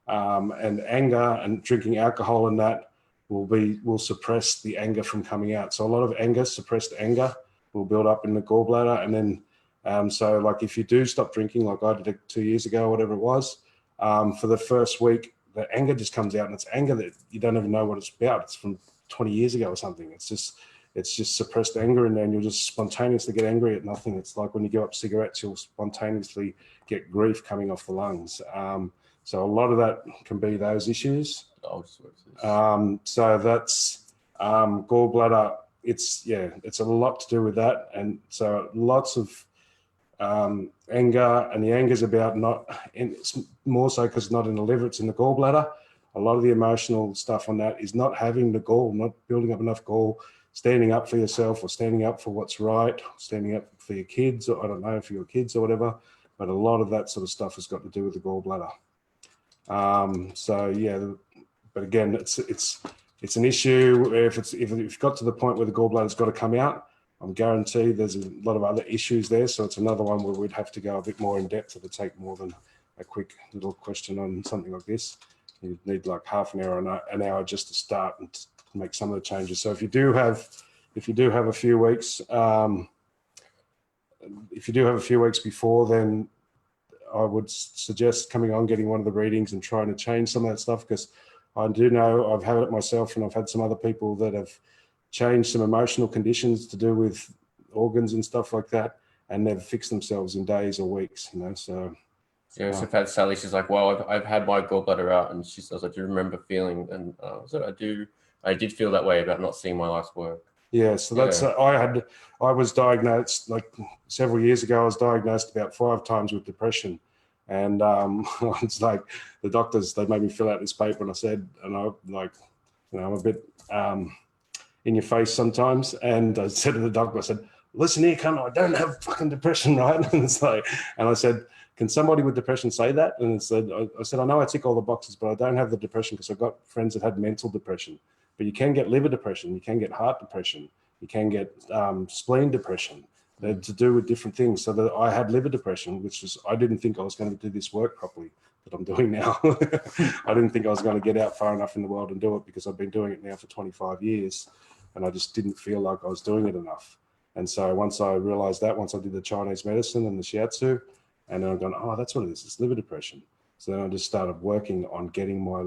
And anger and drinking alcohol and that will suppress the anger from coming out. So a lot of anger, suppressed anger, will build up in the gallbladder. And then, so like if you do stop drinking, like I did 2 years ago, whatever it was, for the first week, the anger just comes out, and it's anger that you don't even know what it's about. It's from 20 years ago or something. It's just suppressed anger in there, and you'll just spontaneously get angry at nothing. It's like when you give up cigarettes, you'll spontaneously get grief coming off the lungs. So a lot of that can be those issues. So that's gallbladder. It's a lot to do with that, and so lots of anger, and the anger is about and it's more so because it's not in the liver, it's in the gallbladder. A lot of the emotional stuff on that is not having the gall, not building up enough gall, standing up for yourself, or standing up for what's right, standing up for your kids, or I don't know, for your kids or whatever. But a lot of that sort of stuff has got to do with the gallbladder. So yeah, but again, it's an issue. If you've got to the point where the gallbladder's got to come out, I'm guaranteed there's a lot of other issues there. So it's another one where we'd have to go a bit more in depth. It would take more than a quick little question on something like this. You need like half an hour, an hour just to start and to make some of the changes. So if you do have a few weeks, before, then I would suggest coming on, getting one of the readings and trying to change some of that stuff, because I do know I've had it myself, and I've had some other people that have changed some emotional conditions to do with organs and stuff like that, and they've fixed themselves in days or weeks, so. Yeah, so I've had Sally, she's like, well, I've had my gallbladder out, and she says, I do remember feeling, and I did feel that way about not seeing my life's work. Yeah, so that's, I was diagnosed like several years ago. I was diagnosed about 5 times with depression. And it's like the doctors, they made me fill out this paper, and I said, and I'm a bit in your face sometimes. And I said to the doctor, I said, listen here, cunt, I don't have fucking depression, right? And it's like, and I said, can somebody with depression say that? And it said, I said, I know I tick all the boxes, but I don't have the depression, because I've got friends that had mental depression. But you can get liver depression, you can get heart depression, you can get spleen depression. They're to do with different things. So that I had liver depression, which was, I didn't think I was going to do this work properly that I'm doing now. I didn't think I was going to get out far enough in the world and do it, because I've been doing it now for 25 years, and I just didn't feel like I was doing it enough. And so once I realized that, once I did the Chinese medicine and the shiatsu, and then I've gone, oh, that's what it is, it's liver depression. So then I just started working on getting my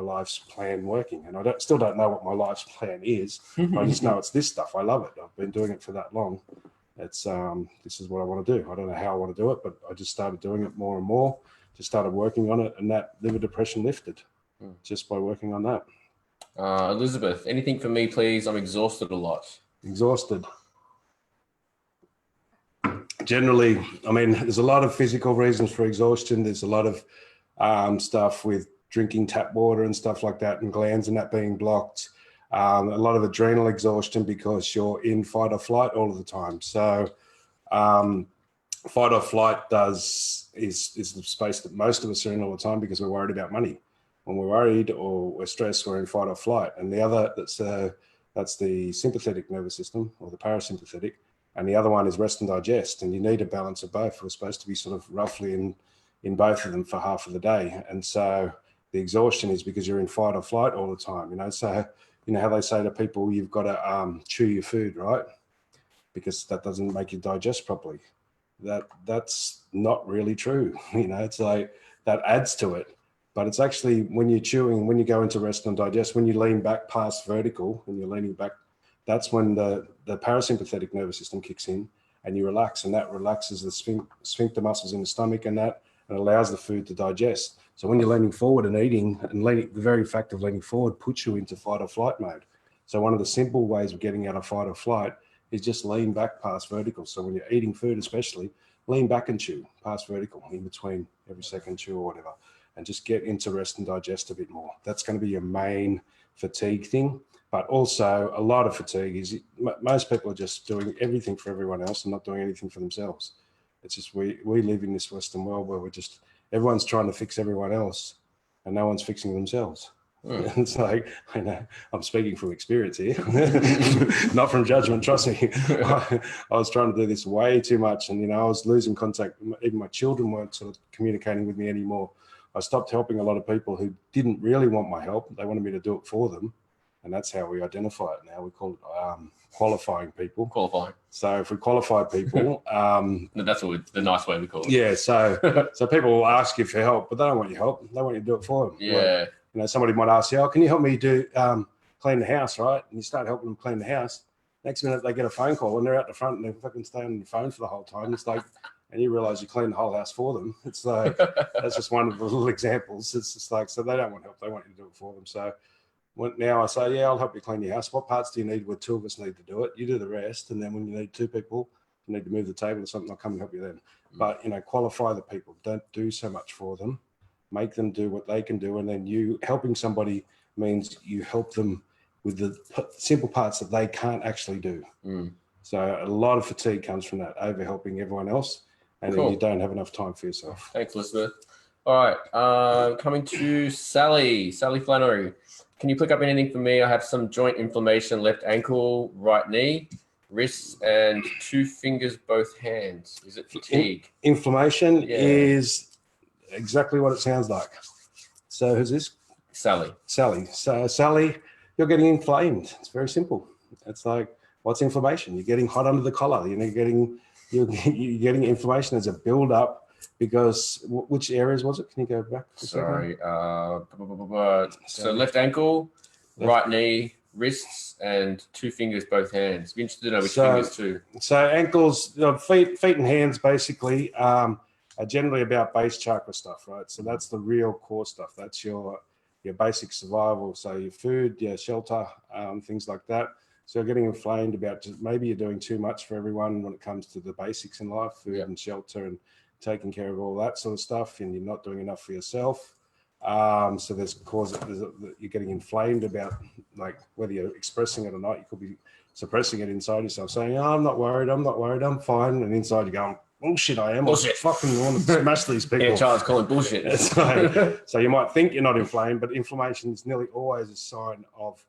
life's plan working, and I still don't know what my life's plan is. I just know it's this stuff. I love it. I've been doing it for that long. It's this is what I want to do. I don't know how I want to do it, but I just started doing it more and more. Just started working on it, and that liver depression lifted just by working on that. Elizabeth, anything for me, please? I'm exhausted a lot. Exhausted. Generally, I mean, there's a lot of physical reasons for exhaustion. There's a lot of stuff with drinking tap water and stuff like that, and glands and that being blocked. A lot of adrenal exhaustion because you're in fight or flight all of the time. So fight or flight is the space that most of us are in all the time, because we're worried about money. When we're worried or we're stressed, we're in fight or flight. And the other, that's the sympathetic nervous system, or the parasympathetic. And the other one is rest and digest. And you need a balance of both. We're supposed to be sort of roughly in both of them for half of the day. And so the exhaustion is because you're in fight or flight all the time, So, how they say to people, you've got to chew your food, right? Because that doesn't make you digest properly. That's not really true. It's like that adds to it. But it's actually when you're chewing, when you go into rest and digest, when you lean back past vertical, when you're leaning back, that's when the parasympathetic nervous system kicks in, and you relax, and that relaxes the sphincter muscles in the stomach, and allows the food to digest. So when you're leaning forward and eating, the very fact of leaning forward puts you into fight or flight mode. So one of the simple ways of getting out of fight or flight is just lean back past vertical. So when you're eating food especially, lean back and chew past vertical, in between every second chew or whatever, and just get into rest and digest a bit more. That's going to be your main fatigue thing. But also a lot of fatigue is, most people are just doing everything for everyone else and not doing anything for themselves. It's just we live in this Western world where everyone's trying to fix everyone else, and no one's fixing themselves. It's like, I'm speaking from experience here, not from judgment, trust me. I was trying to do this way too much, and I was losing contact. Even my children weren't sort of communicating with me anymore. I stopped helping a lot of people who didn't really want my help. They wanted me to do it for them. and that's how we identify it now. We call it qualifying people. Qualifying. So if we qualify people, No, that's the nice way we call it. yeah. So people will ask you for help, but they don't want your help. They want you to do it for them. Yeah. Like, somebody might ask you, "Oh, can you help me do clean the house?" Right? And you start helping them clean the house. Next minute they get a phone call and they're out the front and they're fucking staying on the phone for the whole time. It's like, and you realize you cleaned the whole house for them. It's like, that's just one of the little examples. It's just like, so they don't want help. They want you to do it for them. So now I say, yeah, I'll help you clean your house. What parts do you need? Where two of us need to do it. You do the rest. And then when you need two people, you need to move the table or something, I'll come and help you then. But, qualify the people. Don't do so much for them. Make them do what they can do. And then you helping somebody means you help them with the simple parts that they can't actually do. So a lot of fatigue comes from that, over helping everyone else, and then you don't have enough time for yourself. Thanks, Elizabeth. All right, coming to Sally Flannery. Can you pick up anything for me? I have some joint inflammation, left ankle, right knee, wrists, and 2 fingers, both hands. Is it fatigue? Inflammation is exactly what it sounds like. So who's this? Sally. So Sally, you're getting inflamed. It's very simple. It's like, what's inflammation? You're getting hot under the collar. You're getting inflammation. There's a build up because which areas was it? Can you go back? Sorry. So left ankle, right knee, wrists, and 2 fingers, both hands. Be interested to know which fingers too. So ankles, feet and hands basically are generally about base chakra stuff, right? So that's the real core stuff. That's your basic survival. So your food, your shelter, things like that. So you're getting inflamed about maybe you're doing too much for everyone when it comes to the basics in life, food and shelter and taking care of all that sort of stuff, and you're not doing enough for yourself. So you're getting inflamed about, like, whether you're expressing it or not. You could be suppressing it inside yourself, saying, "Oh, I'm not worried, I'm fine," and inside you're going, "Bullshit, I am. Bullshit. I fucking want to smash these people." Yeah, Charles calling bullshit. So you might think you're not inflamed, but inflammation is nearly always a sign of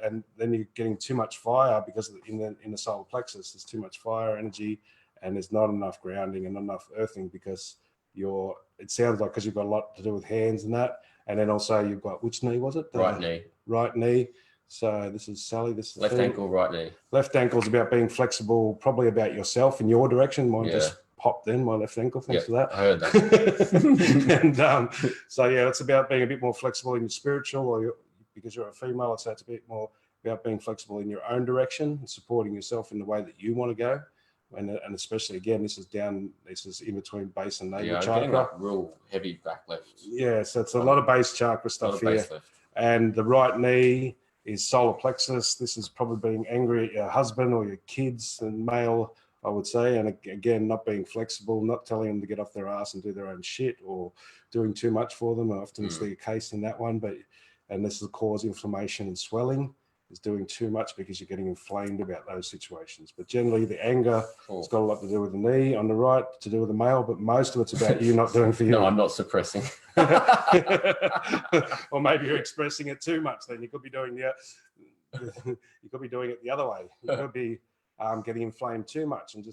and then you're getting too much fire because in the solar plexus there's too much fire energy, and there's not enough grounding and not enough earthing because it sounds like because you've got a lot to do with hands and that, and then also you've got, which knee was it? Right knee. So this is Sally. This is left ankle, right knee. Left ankle is about being flexible, probably about yourself in your direction. Mine just popped in, my left ankle. Thanks for that. I heard that. And so it's about being a bit more flexible in your spiritual, because you're a female, so it's a bit more about being flexible in your own direction, supporting yourself in the way that you want to go. And especially, again, this is in between base and navel chakra. Getting like real heavy back left. Yeah, so it's a lot of base chakra stuff here. And the right knee is solar plexus. This is probably being angry at your husband or your kids, and male, I would say. And again, not being flexible, not telling them to get off their ass and do their own shit, or doing too much for them. I often see a case in that one, and this will cause inflammation and swelling. Is doing too much because you're getting inflamed about those situations. But generally the anger has got a lot to do with the knee on the right, to do with the male, but most of it's about you not doing for you. No, I'm not suppressing. Or maybe you're expressing it too much. Then you could be doing it the other way. You could be getting inflamed too much, and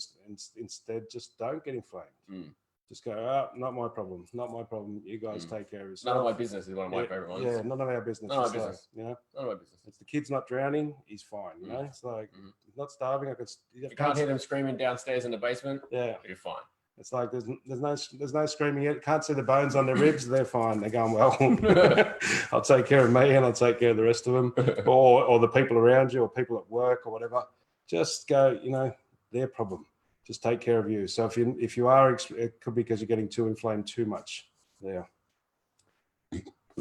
instead don't get inflamed. Just go, not my problem. Not my problem. You guys take care of yourself. None of my business is one of my favorite ones. Yeah, none of our business. None of my business. None of my business. It's the kid's not drowning, he's fine. It's like, he's not starving. You can't hear them screaming downstairs in the basement. Yeah, you're fine. It's like there's no screaming yet. Can't see the bones on their ribs. They're fine. They're going well. I'll take care of me, and I'll take care of the rest of them, or the people around you, or people at work, or whatever. Just go. Their problem. Just take care of you. So if you are, it could be because you're getting too inflamed too much. Yeah.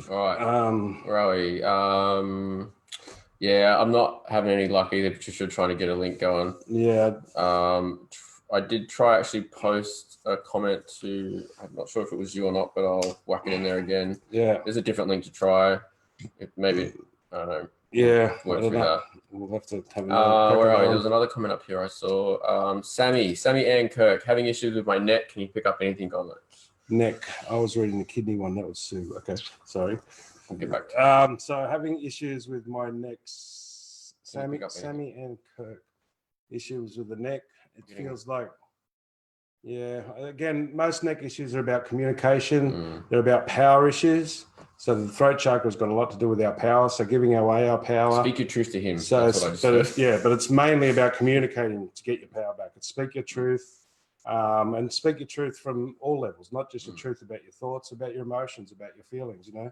All right. Where are we? Yeah, I'm not having any luck either. Patricia, trying to get a link going. Yeah. I did try actually post a comment to. I'm not sure if it was you or not, but I'll whack it in there again. Yeah. There's a different link to try. Maybe I don't know. Yeah. Work through that. We'll have to have where are we? There was another comment up here I saw. Sammy Ann Kirk, having issues with my neck. Can you pick up anything on that? Neck. I was reading the kidney one. That was Sue. Okay, sorry. I'll get back to so having issues with my neck. Sammy Ann Kirk. Issues with the neck. It feels like, again, most neck issues are about communication. They're about power issues. So the throat chakra's got a lot to do with our power. So giving away our power. Speak your truth to him. So, that's what I just heard. but it's mainly about communicating to get your power back. It's speak your truth, and speak your truth from all levels, not just your truth about your thoughts, about your emotions, about your feelings. You know,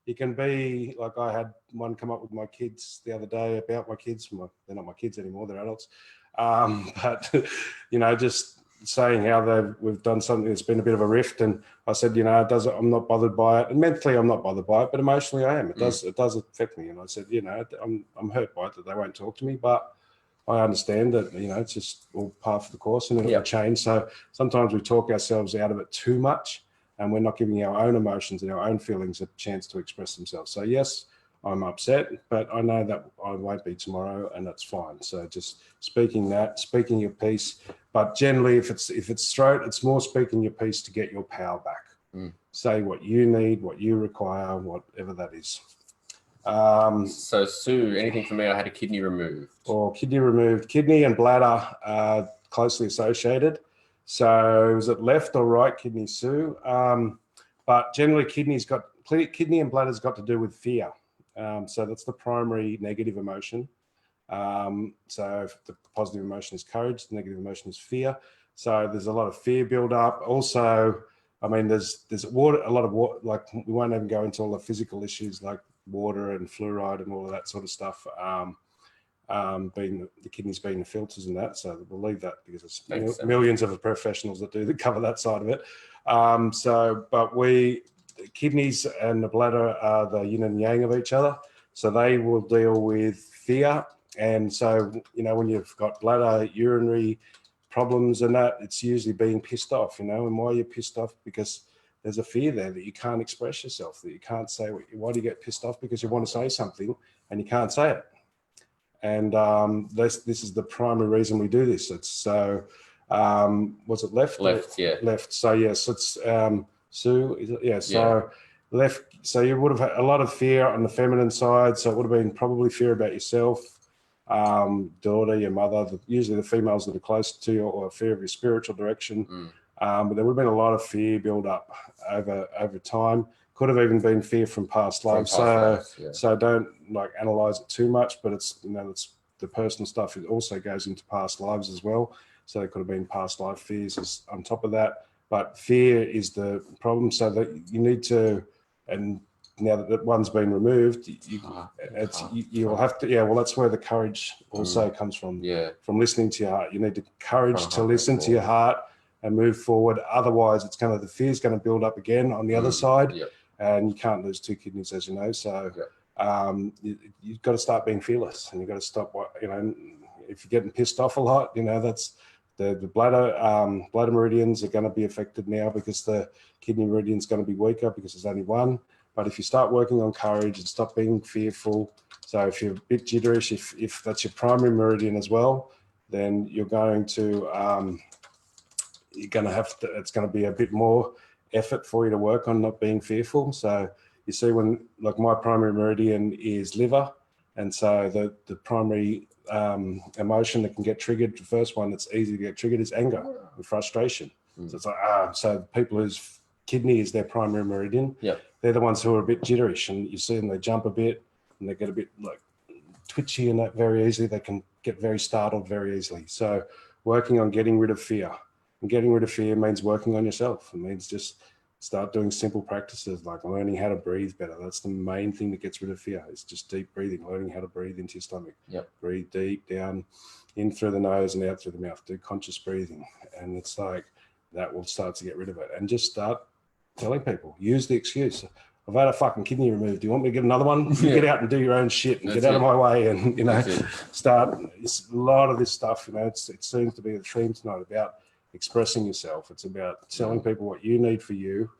you can be like, I had one come up with my kids the other day about my kids. They're not my kids anymore; they're adults. But you know, just saying how we've done something that's been a bit of a rift, and I said, you know, I'm not bothered by it, and mentally I'm not bothered by it, but emotionally I am. It does affect me, and I said, you know, I'm hurt by it that they won't talk to me, but I understand that, you know, it's just all part of the course, and it'll change. So sometimes we talk ourselves out of it too much, and we're not giving our own emotions and our own feelings a chance to express themselves. So yes, I'm upset, but I know that I won't be tomorrow, and that's fine. So just speaking your piece. But generally, if it's throat, it's more speaking your piece to get your power back. Say what you need, what you require, whatever that is. So Sue, anything for me? I had a kidney removed. Or kidney removed. Kidney and bladder are closely associated. So is it left or right kidney, Sue? But generally, kidney and bladder's got to do with fear. So that's the primary negative emotion. So if the positive emotion is courage, the negative emotion is fear. So there's a lot of fear build up. Also, I mean, there's a lot of water, like we won't even go into all the physical issues like water and fluoride and all of that sort of stuff. Being the kidneys being the filters and that. So we'll leave that because there's millions of professionals that cover that side of it. But the kidneys and the bladder are the yin and yang of each other. So they will deal with fear. And so, you know, when you've got bladder, urinary problems and that, it's usually being pissed off, you know. And why you're pissed off? Because there's a fear there that you can't express yourself, that you can't say. Why do you get pissed off? Because you want to say something and you can't say it. And this is the primary reason we do this. It's so, was it left? Left, yeah. Left. So yes, it's Sue. Is it? Yeah. So left. So you would have had a lot of fear on the feminine side. So it would have been probably fear about yourself, daughter, your mother, usually the females that are close to you, or fear of your spiritual direction. But there would have been a lot of fear build up over time. Could have even been fear from past lives. So don't like analyze it too much, but it's, you know, it's the personal stuff. It also goes into past lives as well. So there could have been past life fears on top of that. But fear is the problem. So that you need to, and now that one's been removed, you'll have to. Yeah, well, that's where the courage also comes from. Yeah, from listening to your heart. You need the courage to listen to your heart and move forward. Otherwise, the fear's going to build up again on the other side, and you can't lose two kidneys, as you know. So you've got to start being fearless, and you've got to stop. You know, if you're getting pissed off a lot, you know, that's the bladder meridians are going to be affected now because the kidney meridian is going to be weaker because there's only one. But if you start working on courage and stop being fearful, so if you're a bit jitterish, if that's your primary meridian as well, then you're going to it's going to be a bit more effort for you to work on not being fearful. So you see, when like my primary meridian is liver, and so the primary emotion that can get triggered, the first one that's easy to get triggered is anger and frustration. So it's like so people whose kidney is their primary meridian, they're the ones who are a bit jitterish, and you see them, they jump a bit and they get a bit like twitchy and that very easily. They can get very startled very easily. So working on getting rid of fear. And getting rid of fear means working on yourself. It means just start doing simple practices like learning how to breathe better. That's the main thing that gets rid of fear. It's just deep breathing, learning how to breathe into your stomach. Breathe deep down, in through the nose and out through the mouth. Do conscious breathing. And it's like that will start to get rid of it. And just start telling people, use the excuse. I've had a fucking kidney removed. Do you want me to get another one? You get out and do your own shit and get out of my way, and, you know, start. It's a lot of this stuff, you know, it seems to be the theme tonight about expressing yourself. It's about telling people what you need for you.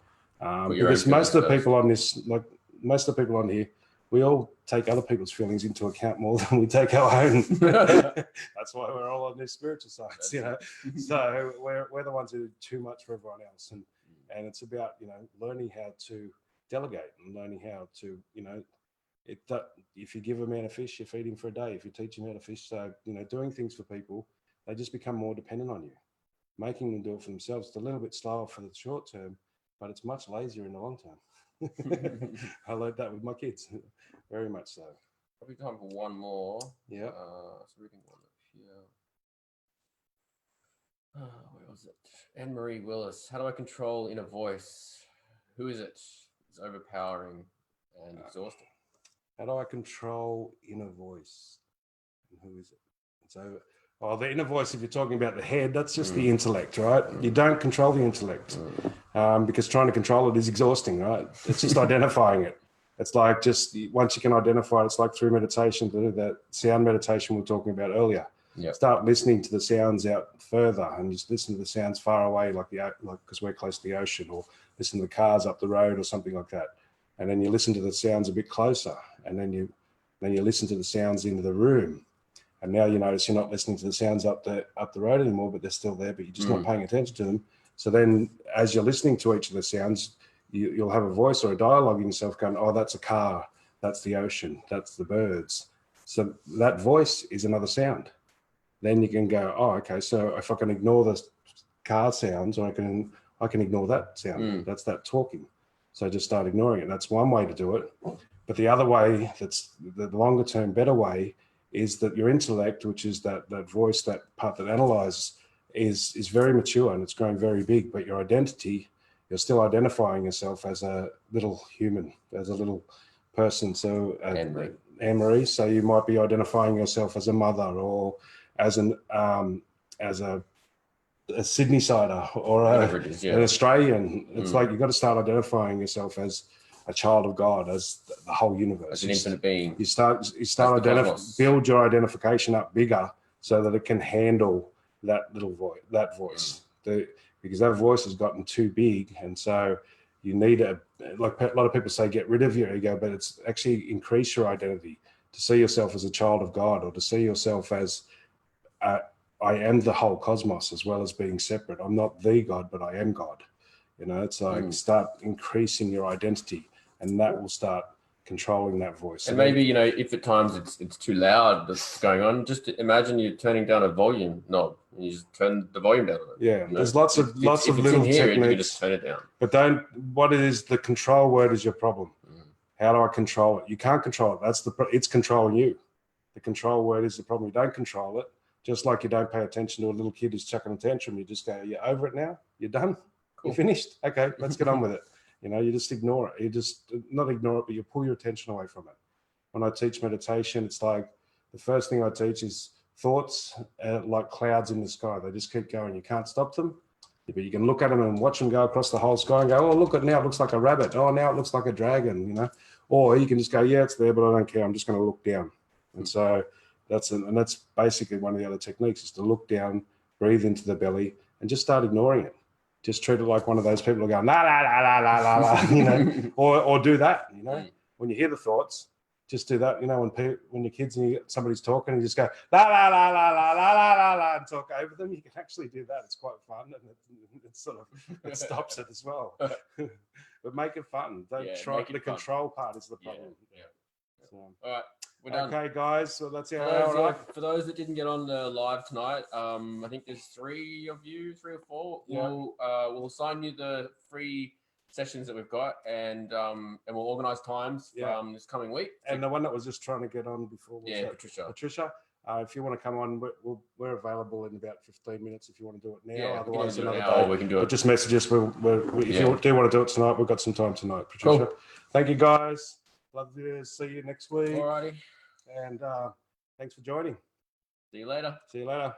Because most of the people on this, like most of the people on here, we all take other people's feelings into account more than we take our own. That's why we're all on this spiritual side, you know. So we're the ones who do too much for everyone else, and it's about, you know, learning how to delegate and learning how to, you know, if you give a man a fish, you feed him for a day. If you teach him how to fish, so, you know, doing things for people, they just become more dependent on you. Making them do it for themselves, it's a little bit slower for the short term, but it's much lazier in the long term. I learned that with my kids, very much so. Probably time for one more. Yeah. So reading one up here. Where was it? Anne-Marie Willis. How do I control inner voice? Who is it? It's overpowering and exhausting. How do I control inner voice? And who is it? So, well, the inner voice, if you're talking about the head, that's just the intellect, right? You don't control the intellect because trying to control it is exhausting, right? It's just identifying it. It's like just once you can identify it, it's like through meditation, that sound meditation we were talking about earlier. Yep. Start listening to the sounds out further and just listen to the sounds far away, like because we're close to the ocean, or listen to the cars up the road or something like that. And then you listen to the sounds a bit closer, and then you listen to the sounds into the room. And now you notice you're not listening to the sounds up the road anymore, but they're still there, but you're just not paying attention to them. So then as you're listening to each of the sounds, you'll have a voice or a dialogue in yourself going, oh, that's a car, that's the ocean, that's the birds. So that voice is another sound. Then you can go, oh, okay, so if I can ignore the car sounds, or I can ignore that sound. That's that talking. So just start ignoring it. That's one way to do it. But the other way, that's the longer term, better way, is that your intellect, which is that voice, that part that analyzes, is very mature and it's growing very big. But your identity, you're still identifying yourself as a little human, as a little person. So Anne-Marie, so you might be identifying yourself as a mother, or as a Sydney-sider, or an Australian. It's like you've got to start identifying yourself as a child of God, as the whole universe, as an infinite being. You start build your identification up bigger so that it can handle that little voice, because that voice has gotten too big, and so you need like a lot of people say, get rid of your ego, but it's actually increase your identity to see yourself as a child of God, or to see yourself as I am the whole cosmos, as well as being separate. I'm not the God, but I am God. It's like start increasing your identity, and that will start controlling that voice. And maybe, if at times it's too loud that's going on, just imagine you're turning down a volume knob, and you just turn the volume down. Yeah, there's lots of little techniques. You just turn it down. But what it is, the control word is your problem. How do I control it? You can't control it. It's controlling you. The control word is the problem. You don't control it. Just like you don't pay attention to a little kid who's chucking a tantrum. You just go, you're over it now? You're done? Cool. You're finished? Okay, let's get on with it. You just ignore it. You just, not ignore it, but you pull your attention away from it. When I teach meditation, it's like the first thing I teach is thoughts like clouds in the sky. They just keep going. You can't stop them, but you can look at them and watch them go across the whole sky and go, oh, look at now, it looks like a rabbit. Oh, now it looks like a dragon, Or you can just go, yeah, it's there, but I don't care. I'm just going to look down. And so that's basically one of the other techniques, is to look down, breathe into the belly, and just start ignoring it. Just treat it like one of those people who go, la, la, la, la, la, la, la, or do that, When you hear the thoughts, just do that, when your kids and somebody's talking, you just go, la, la, la, la, la, la, la, la, la, and talk over them. You can actually do that. It's quite fun, and it stops it as well. But make it fun. Don't try. The control part is the problem. Yeah. So, all right. We're done. Okay, guys. So that's our hour. For those that didn't get on the live tonight, I think there's 3 of you, 3 or 4. Yeah. We'll assign you the free sessions that we've got, and we'll organise times this coming week. And the one that was just trying to get on before was Patricia. If you want to come on, we're available in about 15 minutes if you want to do it now. Yeah, otherwise, another day. We can do it. But just message us. If you do want to do it tonight, we've got some time tonight, Patricia. Cool. Thank you, guys. Love to see you next week. Alrighty. And thanks for joining. See you later. See you later.